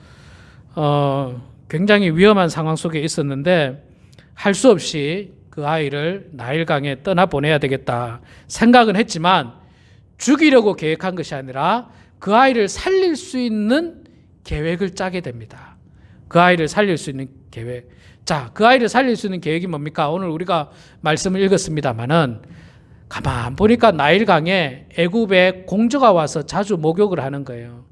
굉장히 위험한 상황 속에 있었는데 할 수 없이 그 아이를 나일강에 떠나보내야 되겠다 생각은 했지만 죽이려고 계획한 것이 아니라 그 아이를 살릴 수 있는 계획을 짜게 됩니다. 그 아이를 살릴 수 있는 계획. 자, 그 아이를 살릴 수 있는 계획이 뭡니까? 오늘 우리가 말씀을 읽었습니다마는 가만 보니까 나일강에 애굽의 공주가 와서 자주 목욕을 하는 거예요.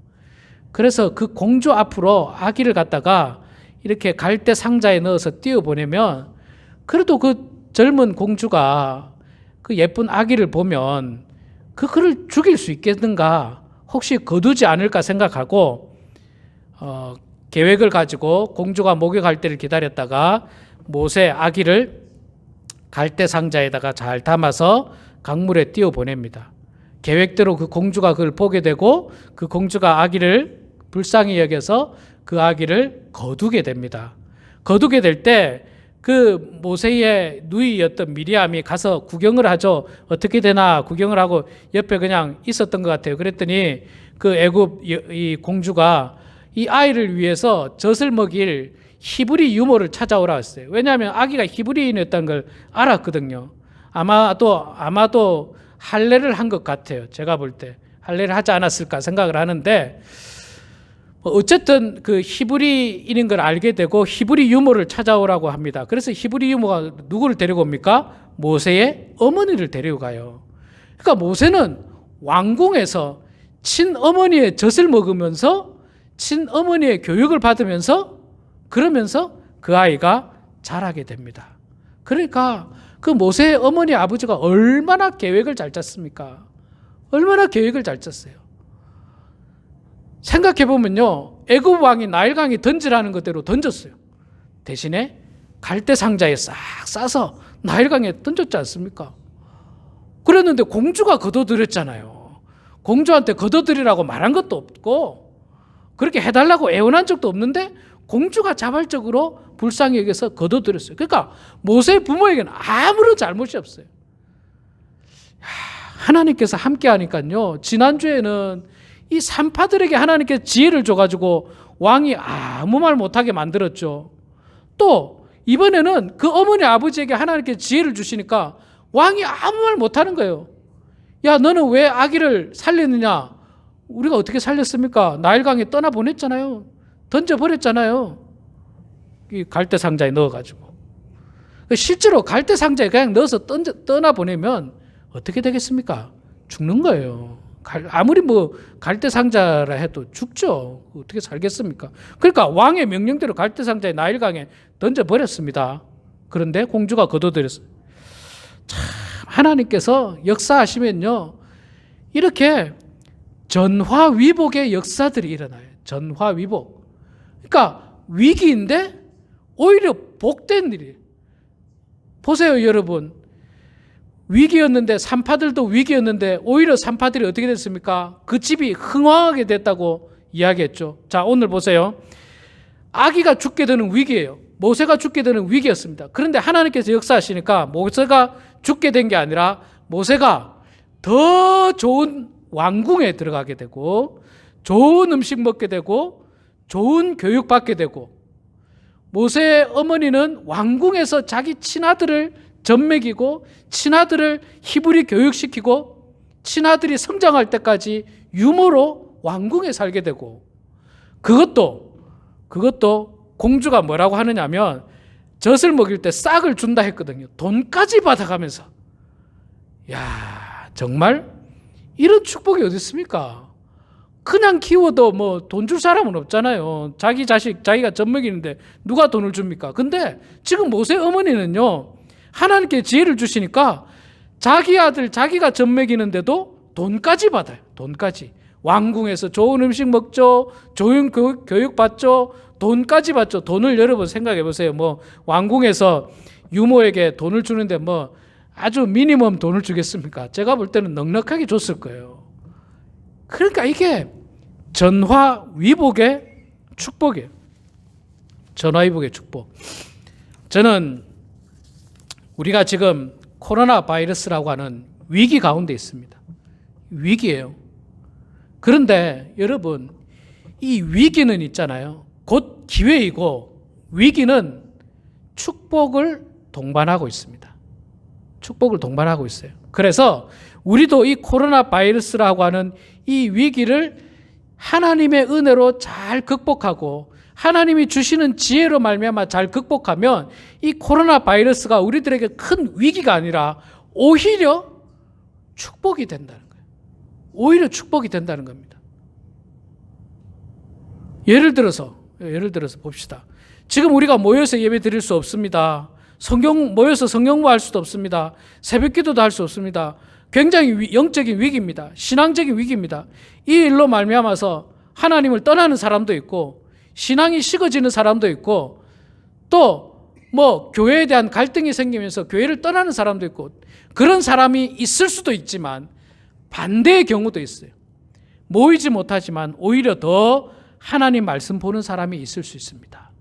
그래서 그 공주 앞으로 아기를 갖다가 이렇게 갈대 상자에 넣어서 띄워보내면 그래도 그 젊은 공주가 그 예쁜 아기를 보면 그를 죽일 수 있겠는가, 혹시 거두지 않을까 생각하고 계획을 가지고 공주가 목욕할 때를 기다렸다가 모세 아기를 갈대 상자에다가 잘 담아서 강물에 띄워 보냅니다. 계획대로 그 공주가 그걸 보게 되고 그 공주가 아기를 불쌍히 여겨서 그 아기를 거두게 됩니다. 거두게 될 때 그 모세의 누이였던 미리암이 가서 구경을 하죠. 어떻게 되나 구경을 하고 옆에 그냥 있었던 것 같아요. 그랬더니 그 애굽 이 공주가 이 아이를 위해서 젖을 먹일 히브리 유모를 찾아오라 했어요. 왜냐하면 아기가 히브리인이었다는 걸 알았거든요. 아마도 할례를 한 것 같아요. 제가 볼 때 할례를 하지 않았을까 생각을 하는데, 어쨌든 그 히브리인인 걸 알게 되고 히브리 유모를 찾아오라고 합니다. 그래서 히브리 유모가 누구를 데리고 옵니까? 모세의 어머니를 데리고 가요. 그러니까 모세는 왕궁에서 친어머니의 젖을 먹으면서 친어머니의 교육을 받으면서 그러면서 그 아이가 자라게 됩니다. 그러니까 그 모세의 어머니 아버지가 얼마나 계획을 잘 짰습니까? 얼마나 계획을 잘 짰어요. 생각해보면요, 애굽 왕이 나일강에 던지라는 것대로 던졌어요. 대신에 갈대 상자에 싹 싸서 나일강에 던졌지 않습니까? 그랬는데 공주가 거둬들였잖아요. 공주한테 거둬들이라고 말한 것도 없고 그렇게 해달라고 애원한 적도 없는데 공주가 자발적으로 불쌍히 여겨서 거둬들였어요. 그러니까 모세의 부모에게는 아무런 잘못이 없어요. 하나님께서 함께 하니까요, 지난주에는 이 산파들에게 하나님께서 지혜를 줘가지고 왕이 아무 말 못하게 만들었죠. 또 이번에는 그 어머니 아버지에게 하나님께서 지혜를 주시니까 왕이 아무 말 못하는 거예요. 야, 너는 왜 아기를 살렸느냐? 우리가 어떻게 살렸습니까? 나일강에 떠나보냈잖아요. 던져버렸잖아요. 이 갈대 상자에 넣어가지고. 실제로 갈대 상자에 그냥 넣어서 떠나보내면 어떻게 되겠습니까? 죽는 거예요. 아무리 갈대 상자라 해도 죽죠. 어떻게 살겠습니까? 그러니까 왕의 명령대로 갈대 상자에 나일강에 던져버렸습니다. 그런데 공주가 거둬들였어요. 참, 하나님께서 역사하시면요, 이렇게 전화위복의 역사들이 일어나요. 전화위복. 그러니까 위기인데 오히려 복된 일이에요. 보세요, 여러분. 위기였는데, 산파들도 위기였는데 오히려 산파들이 어떻게 됐습니까? 그 집이 흥왕하게 됐다고 이야기했죠. 자, 오늘 보세요. 아기가 죽게 되는 위기예요. 모세가 죽게 되는 위기였습니다. 그런데 하나님께서 역사하시니까 모세가 죽게 된 게 아니라 모세가 더 좋은 왕궁에 들어가게 되고 좋은 음식 먹게 되고 좋은 교육 받게 되고, 모세의 어머니는 왕궁에서 자기 친아들을 젖먹이고 친아들을 히브리 교육시키고 친아들이 성장할 때까지 유모로 왕궁에 살게 되고, 그것도 공주가 뭐라고 하느냐면 젖을 먹일 때 싹을 준다 했거든요. 돈까지 받아가면서. 야, 정말 이런 축복이 어디 있습니까? 그냥 키워도 돈 줄 사람은 없잖아요. 자기 자식 자기가 젖먹이는데 누가 돈을 줍니까? 근데 지금 모세 어머니는요, 하나님께 지혜를 주시니까 자기 아들 자기가 젖먹이는데도 돈까지 받아요. 돈까지. 왕궁에서 좋은 음식 먹죠. 좋은 교육 받죠. 돈까지 받죠. 돈을 여러분 생각해 보세요. 왕궁에서 유모에게 돈을 주는데 아주 미니멈 돈을 주겠습니까? 제가 볼 때는 넉넉하게 줬을 거예요. 그러니까 이게 전화위복의 축복이에요. 전화위복의 축복. 저는 우리가 지금 코로나 바이러스라고 하는 위기 가운데 있습니다. 위기예요. 그런데 여러분, 이 위기는 있잖아요. 곧 기회이고 위기는 축복을 동반하고 있습니다. 축복을 동반하고 있어요. 그래서 우리도 이 코로나 바이러스라고 하는 이 위기를 하나님의 은혜로 잘 극복하고 하나님이 주시는 지혜로 말미암아 잘 극복하면 이 코로나 바이러스가 우리들에게 큰 위기가 아니라 오히려 축복이 된다는 거예요. 오히려 축복이 된다는 겁니다. 예를 들어서 봅시다. 지금 우리가 모여서 예배 드릴 수 없습니다. 모여서 성경부 할 수도 없습니다. 새벽 기도도 할 수 없습니다. 굉장히 영적인 위기입니다. 신앙적인 위기입니다. 이 일로 말미암아서 하나님을 떠나는 사람도 있고 신앙이 식어지는 사람도 있고 또 뭐 교회에 대한 갈등이 생기면서 교회를 떠나는 사람도 있고 그런 사람이 있을 수도 있지만 반대의 경우도 있어요. 모이지 못하지만 오히려 더 하나님 말씀 보는 사람이 있을 수 있습니다.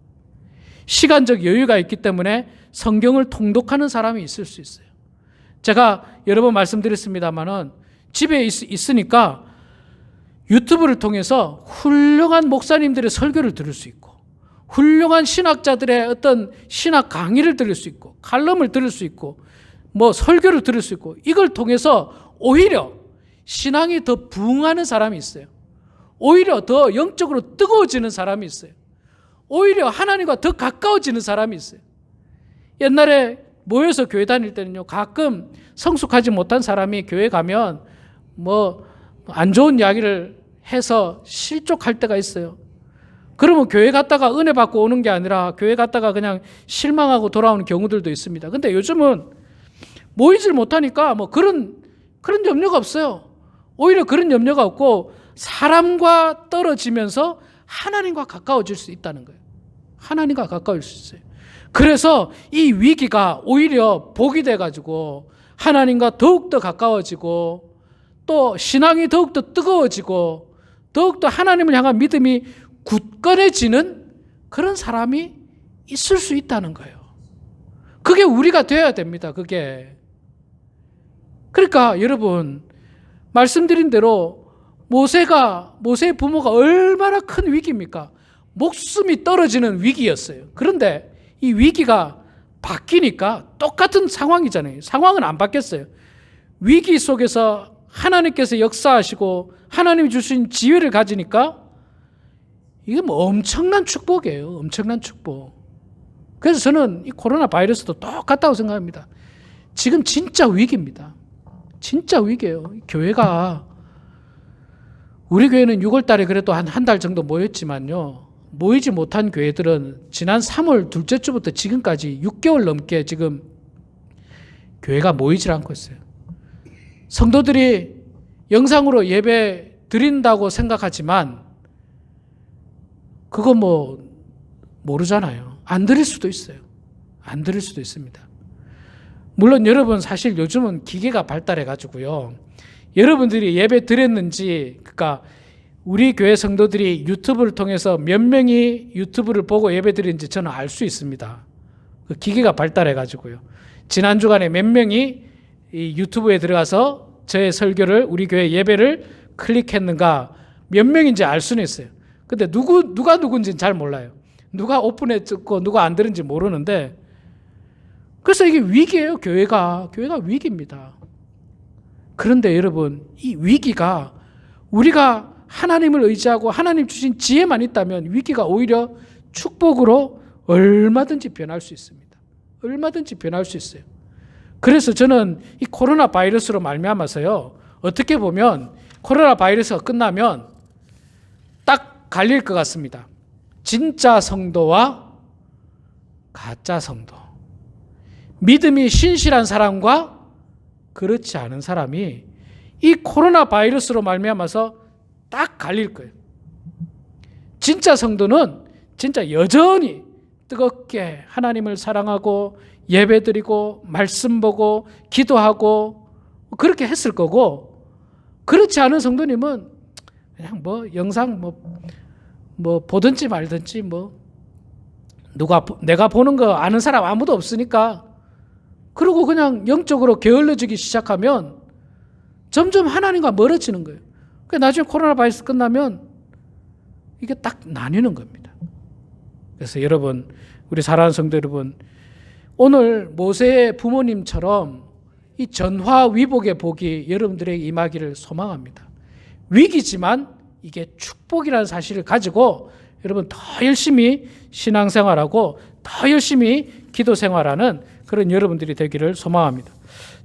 시간적 여유가 있기 때문에 성경을 통독하는 사람이 있을 수 있어요. 제가 여러 번 말씀드렸습니다마는 집에 있으니까 유튜브를 통해서 훌륭한 목사님들의 설교를 들을 수 있고 훌륭한 신학자들의 어떤 신학 강의를 들을 수 있고 칼럼을 들을 수 있고 뭐 설교를 들을 수 있고 이걸 통해서 오히려 신앙이 더 부흥하는 사람이 있어요. 오히려 더 영적으로 뜨거워지는 사람이 있어요. 오히려 하나님과 더 가까워지는 사람이 있어요. 옛날에 모여서 교회 다닐 때는요, 가끔 성숙하지 못한 사람이 교회 가면 뭐 안 좋은 이야기를 해서 실족할 때가 있어요. 그러면 교회 갔다가 은혜 받고 오는 게 아니라 교회 갔다가 그냥 실망하고 돌아오는 경우들도 있습니다. 근데 요즘은 모이질 못하니까 뭐 그런 염려가 없어요. 오히려 그런 염려가 없고 사람과 떨어지면서 하나님과 가까워질 수 있다는 거예요. 하나님과 가까워질 수 있어요. 그래서 이 위기가 오히려 복이 돼가지고 하나님과 더욱더 가까워지고 또 신앙이 더욱더 뜨거워지고 더욱더 하나님을 향한 믿음이 굳건해지는 그런 사람이 있을 수 있다는 거예요. 그게 우리가 되어야 됩니다. 그게. 그러니까 여러분 말씀드린 대로 모세의 부모가 얼마나 큰 위기입니까? 목숨이 떨어지는 위기였어요. 그런데 이 위기가 바뀌니까 똑같은 상황이잖아요. 상황은 안 바뀌었어요. 위기 속에서 하나님께서 역사하시고 하나님이 주신 지혜를 가지니까 이게 뭐 엄청난 축복이에요. 엄청난 축복. 그래서 저는 이 코로나 바이러스도 똑같다고 생각합니다. 지금 진짜 위기입니다. 진짜 위기예요. 교회가 우리 교회는 6월 달에 그래도 한 달 정도 모였지만요. 모이지 못한 교회들은 지난 3월 둘째 주부터 지금까지 6개월 넘게 지금 교회가 모이질 않고 있어요. 성도들이 영상으로 예배 드린다고 생각하지만 그거 뭐 모르잖아요. 안 드릴 수도 있어요. 안 드릴 수도 있습니다. 물론 여러분 사실 요즘은 기계가 발달해 가지고요. 여러분들이 예배 드렸는지 그러니까 우리 교회 성도들이 유튜브를 통해서 몇 명이 유튜브를 보고 예배 드리는지 저는 알 수 있습니다. 그 기계가 발달해 가지고요. 지난 주간에 몇 명이 이 유튜브에 들어가서 저의 설교를 우리 교회 예배를 클릭했는가 몇 명인지 알 수는 있어요. 근데 누가 누군지는 잘 몰라요. 누가 오픈해 듣고 누가 안 들은지 모르는데 그래서 이게 위기예요. 교회가 위기입니다. 그런데 여러분 이 위기가 우리가 하나님을 의지하고 하나님 주신 지혜만 있다면 위기가 오히려 축복으로 얼마든지 변할 수 있습니다. 얼마든지 변할 수 있어요. 그래서 저는 이 코로나 바이러스로 말미암아서요. 어떻게 보면 코로나 바이러스가 끝나면 딱 갈릴 것 같습니다. 진짜 성도와 가짜 성도. 믿음이 신실한 사람과 그렇지 않은 사람이 이 코로나 바이러스로 말미암아서 딱 갈릴 거예요. 진짜 성도는 진짜 여전히 뜨겁게 하나님을 사랑하고 예배드리고 말씀 보고 기도하고 그렇게 했을 거고 그렇지 않은 성도님은 그냥 뭐 영상 뭐 보든지 말든지 뭐 내가 보는 거 아는 사람 아무도 없으니까 그러고 그냥 영적으로 게을러지기 시작하면 점점 하나님과 멀어지는 거예요. 나중에 코로나 바이러스 끝나면 이게 딱 나뉘는 겁니다. 그래서 여러분 우리 사랑하는 성도 여러분 오늘 모세의 부모님처럼 이 전화위복의 복이 여러분들에게 임하기를 소망합니다. 위기지만 이게 축복이라는 사실을 가지고 여러분 더 열심히 신앙생활하고 더 열심히 기도생활하는 그런 여러분들이 되기를 소망합니다.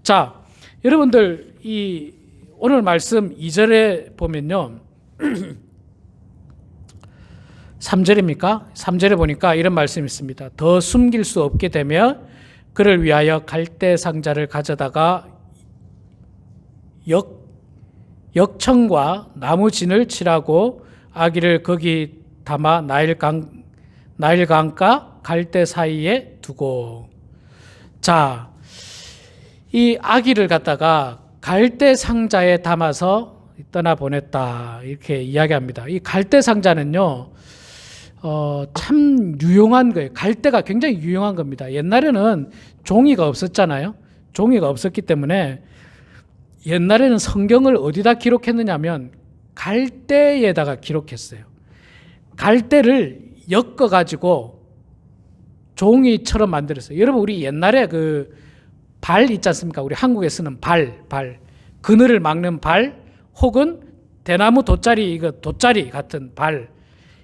자, 여러분들 이 오늘 말씀 2절에 보면요. 3절입니까? 3절에 보니까 이런 말씀이 있습니다. 더 숨길 수 없게 되면 그를 위하여 갈대 상자를 가져다가 역청과 나무진을 칠하고 아기를 거기 담아 나일강가 갈대 사이에 두고. 자, 이 아기를 갖다가 갈대 상자에 담아서 떠나 보냈다 이렇게 이야기합니다. 이 갈대 상자는요, 참 유용한 거예요. 갈대가 굉장히 유용한 겁니다. 옛날에는 종이가 없었잖아요. 종이가 없었기 때문에 옛날에는 성경을 어디다 기록했느냐면 갈대에다가 기록했어요. 갈대를 엮어 가지고 종이처럼 만들었어요. 여러분, 우리 옛날에 그 발 있지 않습니까? 우리 한국에 쓰는 발, 그늘을 막는 발, 혹은 대나무 돗자리, 이거 돗자리 같은 발.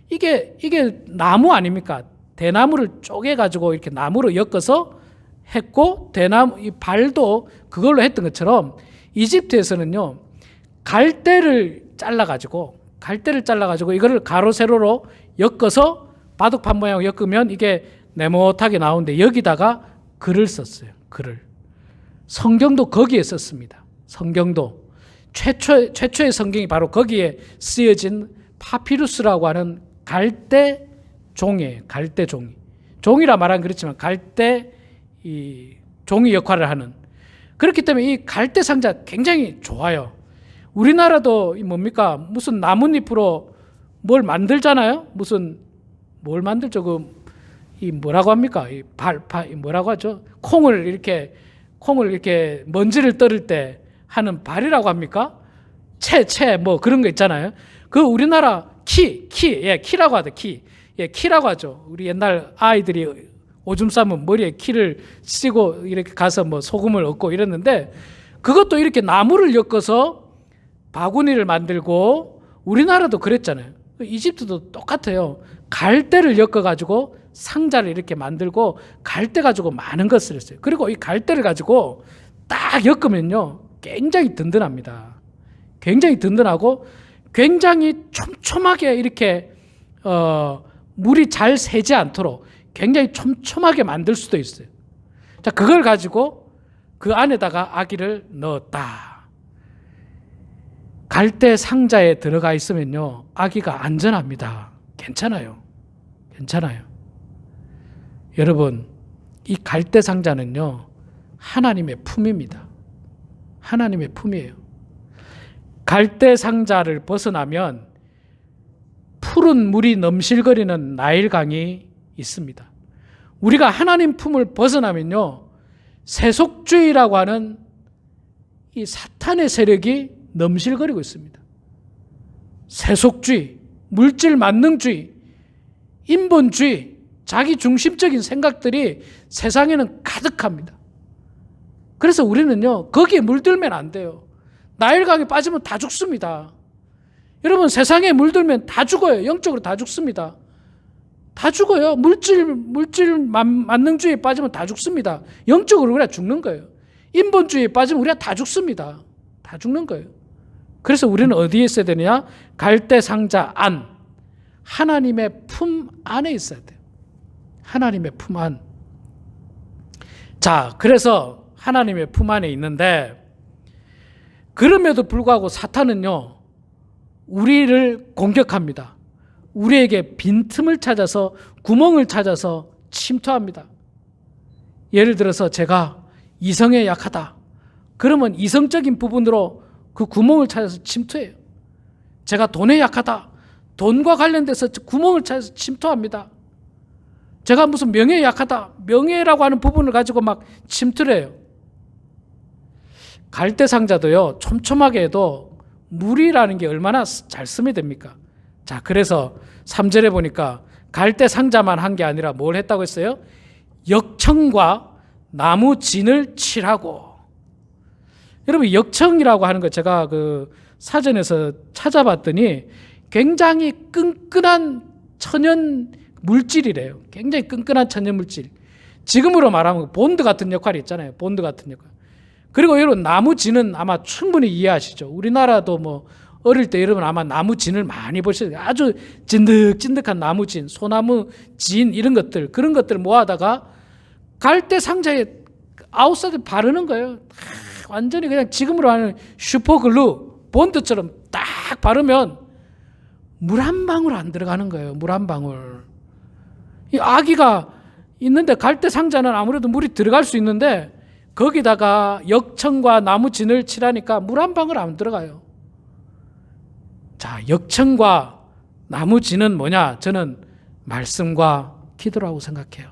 이게 나무 아닙니까? 대나무를 쪼개 가지고 이렇게 나무로 엮어서 했고, 대나무 이 발도 그걸로 했던 것처럼 이집트에서는요, 갈대를 잘라 가지고 이거를 가로 세로로 엮어서 바둑판 모양 엮으면 이게 네모하게 나오는데, 여기다가 글을 썼어요. 글을. 성경도 거기에 썼습니다. 성경도 최초의 성경이 바로 거기에 쓰여진 파피루스라고 하는 갈대 종이에요. 갈대 종이. 종이라 말하면 그렇지만 갈대 이 종이 역할을 하는. 그렇기 때문에 이 갈대 상자 굉장히 좋아요. 우리나라도 이 뭡니까? 무슨 나뭇잎으로 뭘 만들잖아요. 무슨 뭘 만들죠? 이 뭐라고 합니까? 이 뭐라고 하죠? 콩을 이렇게 먼지를 떨을 때 하는 발이라고 합니까? 뭐 그런 거 있잖아요. 그 우리나라 키라고 하죠. 키라고 하죠. 우리 옛날 아이들이 오줌 싸면 머리에 키를 쓰고 이렇게 가서 뭐 소금을 얻고 이랬는데, 그것도 이렇게 나무를 엮어서 바구니를 만들고, 우리나라도 그랬잖아요. 이집트도 똑같아요. 갈대를 엮어 가지고 상자를 이렇게 만들고, 갈대 가지고 많은 것을 했어요. 그리고 이 갈대를 가지고 딱 엮으면요, 굉장히 든든합니다. 굉장히 든든하고 굉장히 촘촘하게 이렇게 물이 잘 새지 않도록 굉장히 촘촘하게 만들 수도 있어요. 자, 그걸 가지고 그 안에다가 아기를 넣었다. 갈대 상자에 들어가 있으면요, 아기가 안전합니다. 괜찮아요. 여러분, 이 갈대 상자는요, 하나님의 품입니다. 하나님의 품이에요. 갈대 상자를 벗어나면 푸른 물이 넘실거리는 나일강이 있습니다. 우리가 하나님 품을 벗어나면요, 세속주의라고 하는 이 사탄의 세력이 넘실거리고 있습니다. 세속주의, 물질 만능주의, 인본주의, 자기 중심적인 생각들이 세상에는 가득합니다. 그래서 우리는요, 거기에 물들면 안 돼요. 나일강에 빠지면 다 죽습니다. 여러분, 세상에 물들면 다 죽어요. 영적으로 다 죽습니다. 다 죽어요. 물질 만능주의에 빠지면 다 죽습니다. 영적으로 우리가 죽는 거예요. 인본주의에 빠지면 우리가 다 죽습니다. 다 죽는 거예요. 그래서 우리는 어디에 있어야 되느냐? 갈대 상자 안, 하나님의 품 안에 있어야 돼요. 하나님의 품 안. 자, 그래서 하나님의 품 안에 있는데, 그럼에도 불구하고 사탄은요, 우리를 공격합니다. 우리에게 빈틈을 찾아서, 구멍을 찾아서 침투합니다. 예를 들어서 제가 이성에 약하다. 그러면 이성적인 부분으로 그 구멍을 찾아서 침투해요. 제가 돈에 약하다. 돈과 관련돼서 구멍을 찾아서 침투합니다. 제가 무슨 명예에 약하다. 명예라고 하는 부분을 가지고 막 침투를 해요. 갈대 상자도요, 촘촘하게 해도 물이라는 게 얼마나 잘 쓰면 됩니까? 자, 그래서 3절에 보니까 갈대 상자만 한 게 아니라 뭘 했다고 했어요? 역청과 나무 진을 칠하고. 여러분, 역청이라고 하는 거 제가 그 사전에서 찾아봤더니 굉장히 끈끈한 천연 물질이래요. 굉장히 끈끈한 천연 물질. 지금으로 말하면 본드 같은 역할이 있잖아요. 본드 같은 역할. 그리고 여러분, 나무 진은 아마 충분히 이해하시죠. 우리나라도 뭐 어릴 때 여러분 아마 나무 진을 많이 보셨어요. 아주 찐득찐득한 나무 진, 소나무 진 이런 것들, 그런 것들 모아다가 갈대 상자에 아웃사이드 바르는 거예요. 완전히 그냥 지금으로 하는 슈퍼글루, 본드처럼 딱 바르면 물 한 방울 안 들어가는 거예요. 물 한 방울. 이 아기가 있는데 갈대 상자는 아무래도 물이 들어갈 수 있는데 거기다가 역청과 나무 진을 칠하니까 물 한 방울 안 들어가요. 자, 역청과 나무 진은 뭐냐? 저는 말씀과 기도라고 생각해요.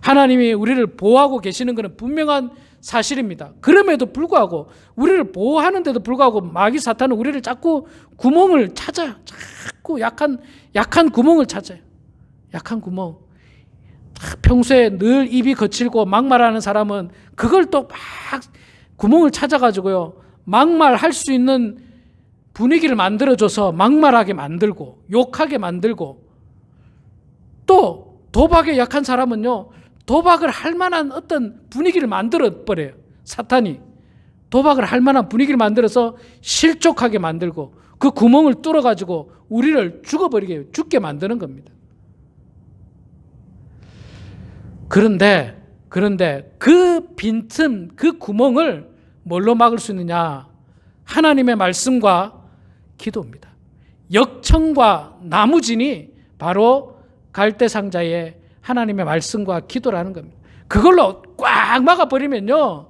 하나님이 우리를 보호하고 계시는 것은 분명한 사실입니다. 그럼에도 불구하고 우리를 보호하는데도 불구하고 마귀 사탄은 우리를 자꾸 구멍을 찾아요. 자꾸 약한 구멍을 찾아요. 약한 구멍. 평소에 늘 입이 거칠고 막말하는 사람은 그걸 또 막 구멍을 찾아가지고요. 막말할 수 있는 분위기를 만들어줘서 막말하게 만들고 욕하게 만들고, 또 도박에 약한 사람은요, 도박을 할 만한 어떤 분위기를 만들어 버려요. 사탄이 도박을 할 만한 분위기를 만들어서 실족하게 만들고 그 구멍을 뚫어가지고 우리를 죽게 만드는 겁니다. 그런데 그 빈틈, 그 구멍을 뭘로 막을 수 있느냐? 하나님의 말씀과 기도입니다. 역청과 나무진이 바로 갈대상자의 하나님의 말씀과 기도라는 겁니다. 그걸로 꽉 막아버리면요,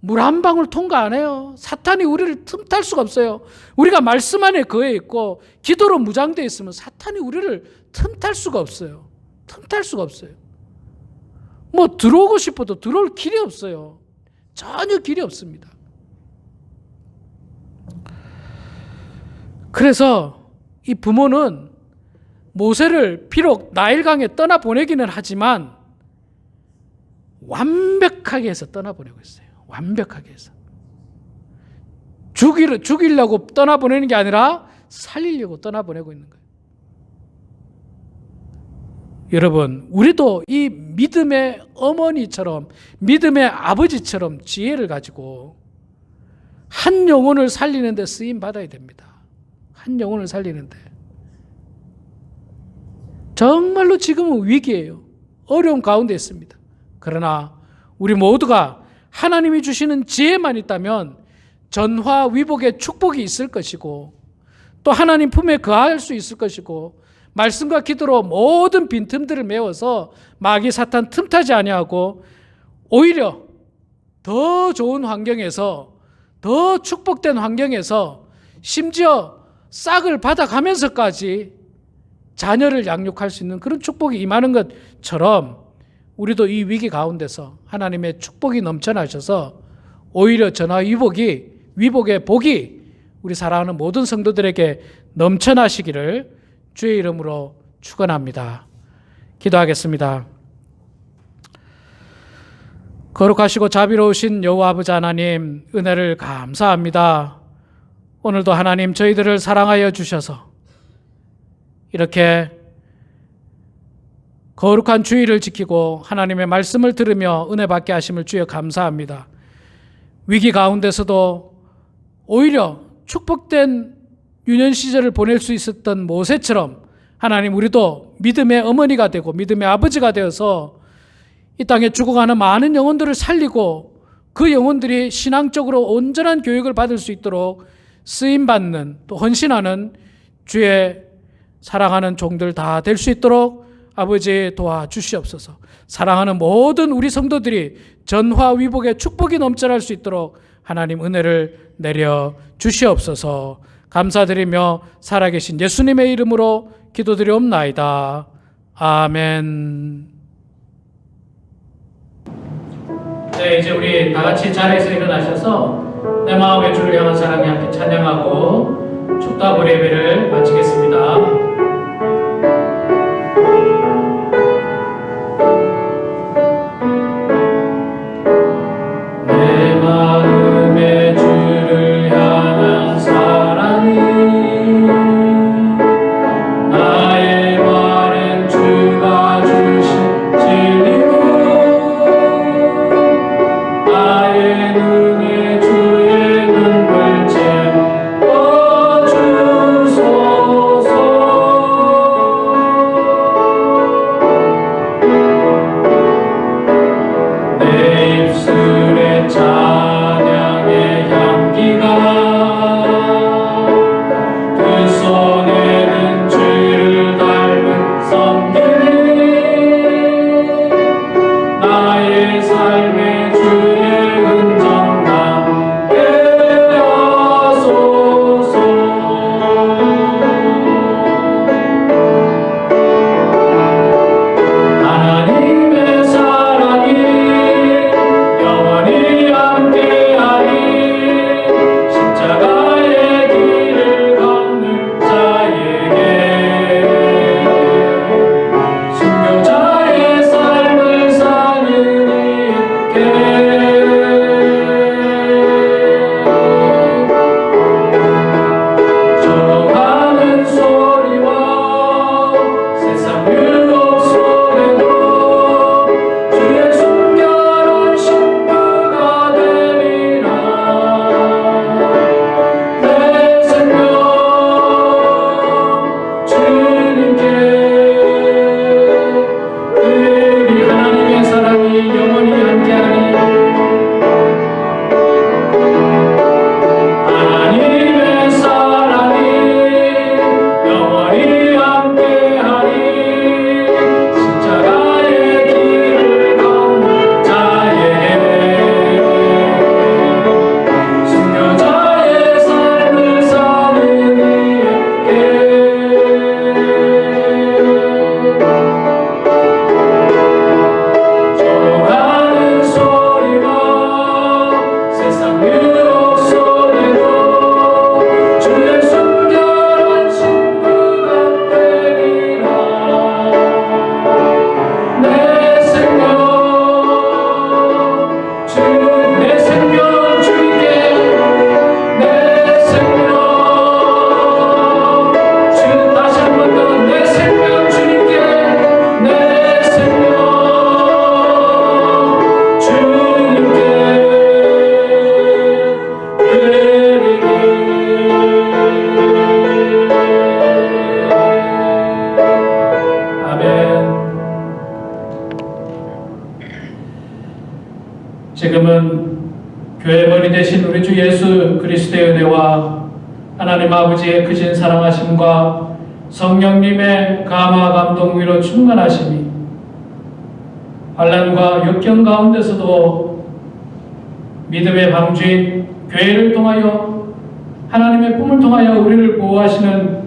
물 한 방울 통과 안 해요. 사탄이 우리를 틈탈 수가 없어요. 우리가 말씀 안에 거해 있고 기도로 무장되어 있으면 사탄이 우리를 틈탈 수가 없어요. 틈탈 수가 없어요. 뭐 들어오고 싶어도 들어올 길이 없어요. 전혀 길이 없습니다. 그래서 이 부모는 모세를 비록 나일강에 떠나보내기는 하지만 완벽하게 해서 떠나보내고 있어요. 완벽하게 해서. 죽이려고 떠나보내는 게 아니라 살리려고 떠나보내고 있는 거예요. 여러분, 우리도 이 믿음의 어머니처럼, 믿음의 아버지처럼 지혜를 가지고 한 영혼을 살리는 데 쓰임 받아야 됩니다. 한 영혼을 살리는데. 정말로 지금은 위기예요. 어려운 가운데 있습니다. 그러나 우리 모두가 하나님이 주시는 지혜만 있다면 전화위복의 축복이 있을 것이고, 또 하나님 품에 거할 수 있을 것이고, 말씀과 기도로 모든 빈틈들을 메워서 마귀 사탄 틈타지 아니하고 오히려 더 좋은 환경에서, 더 축복된 환경에서, 심지어 싹을 받아가면서까지 자녀를 양육할 수 있는 그런 축복이 임하는 것처럼 우리도 이 위기 가운데서 하나님의 축복이 넘쳐나셔서 오히려 위복의 복이 우리 사랑하는 모든 성도들에게 넘쳐나시기를 주의 이름으로 축원합니다. 기도하겠습니다. 거룩하시고 자비로우신 여호와 아버지 하나님, 은혜를 감사합니다. 오늘도 하나님 저희들을 사랑하여 주셔서 이렇게 거룩한 주의를 지키고 하나님의 말씀을 들으며 은혜 받게 하심을 주여 감사합니다. 위기 가운데서도 오히려 축복된 유년 시절을 보낼 수 있었던 모세처럼 하나님, 우리도 믿음의 어머니가 되고 믿음의 아버지가 되어서 이 땅에 죽어가는 많은 영혼들을 살리고 그 영혼들이 신앙적으로 온전한 교육을 받을 수 있도록 쓰임받는, 또 헌신하는 주의 사랑하는 종들 다 될 수 있도록 아버지 도와주시옵소서. 사랑하는 모든 우리 성도들이 전화위복의 축복이 넘쳐날 수 있도록 하나님 은혜를 내려 주시옵소서. 감사드리며 살아계신 예수님의 이름으로 기도드리옵나이다. 아멘. 네, 이제 우리 다 같이 자리에서 일어나셔서 내 마음의 주를 향한 사랑이 함께 찬양하고 축도하고 예배를 마치겠습니다. 내 마음의 주를 향한 사랑이 나의 말은 주가 주신 진리고 나의 눈에 주의 눈물샘 떠주소서. 되신 우리 주 예수 그리스도의 은혜와 하나님 아버지의 크신 사랑하심과 성령님의 감화 감동 위로 충만하심이 환난과 역경 가운데서도 믿음의 방주인 교회를 통하여 하나님의 꿈을 통하여 우리를 보호하시는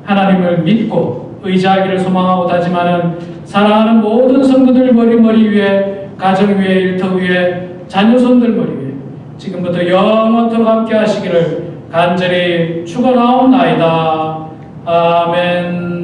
하나님을 믿고 의지하기를 소망하고 다짐하는 사랑하는 모든 성도들 머리 위에, 가정 위에, 일터 위에, 자녀손들 머리 위에 지금부터 영원토록 함께 하시기를 간절히 축원하옵나이다. 아멘.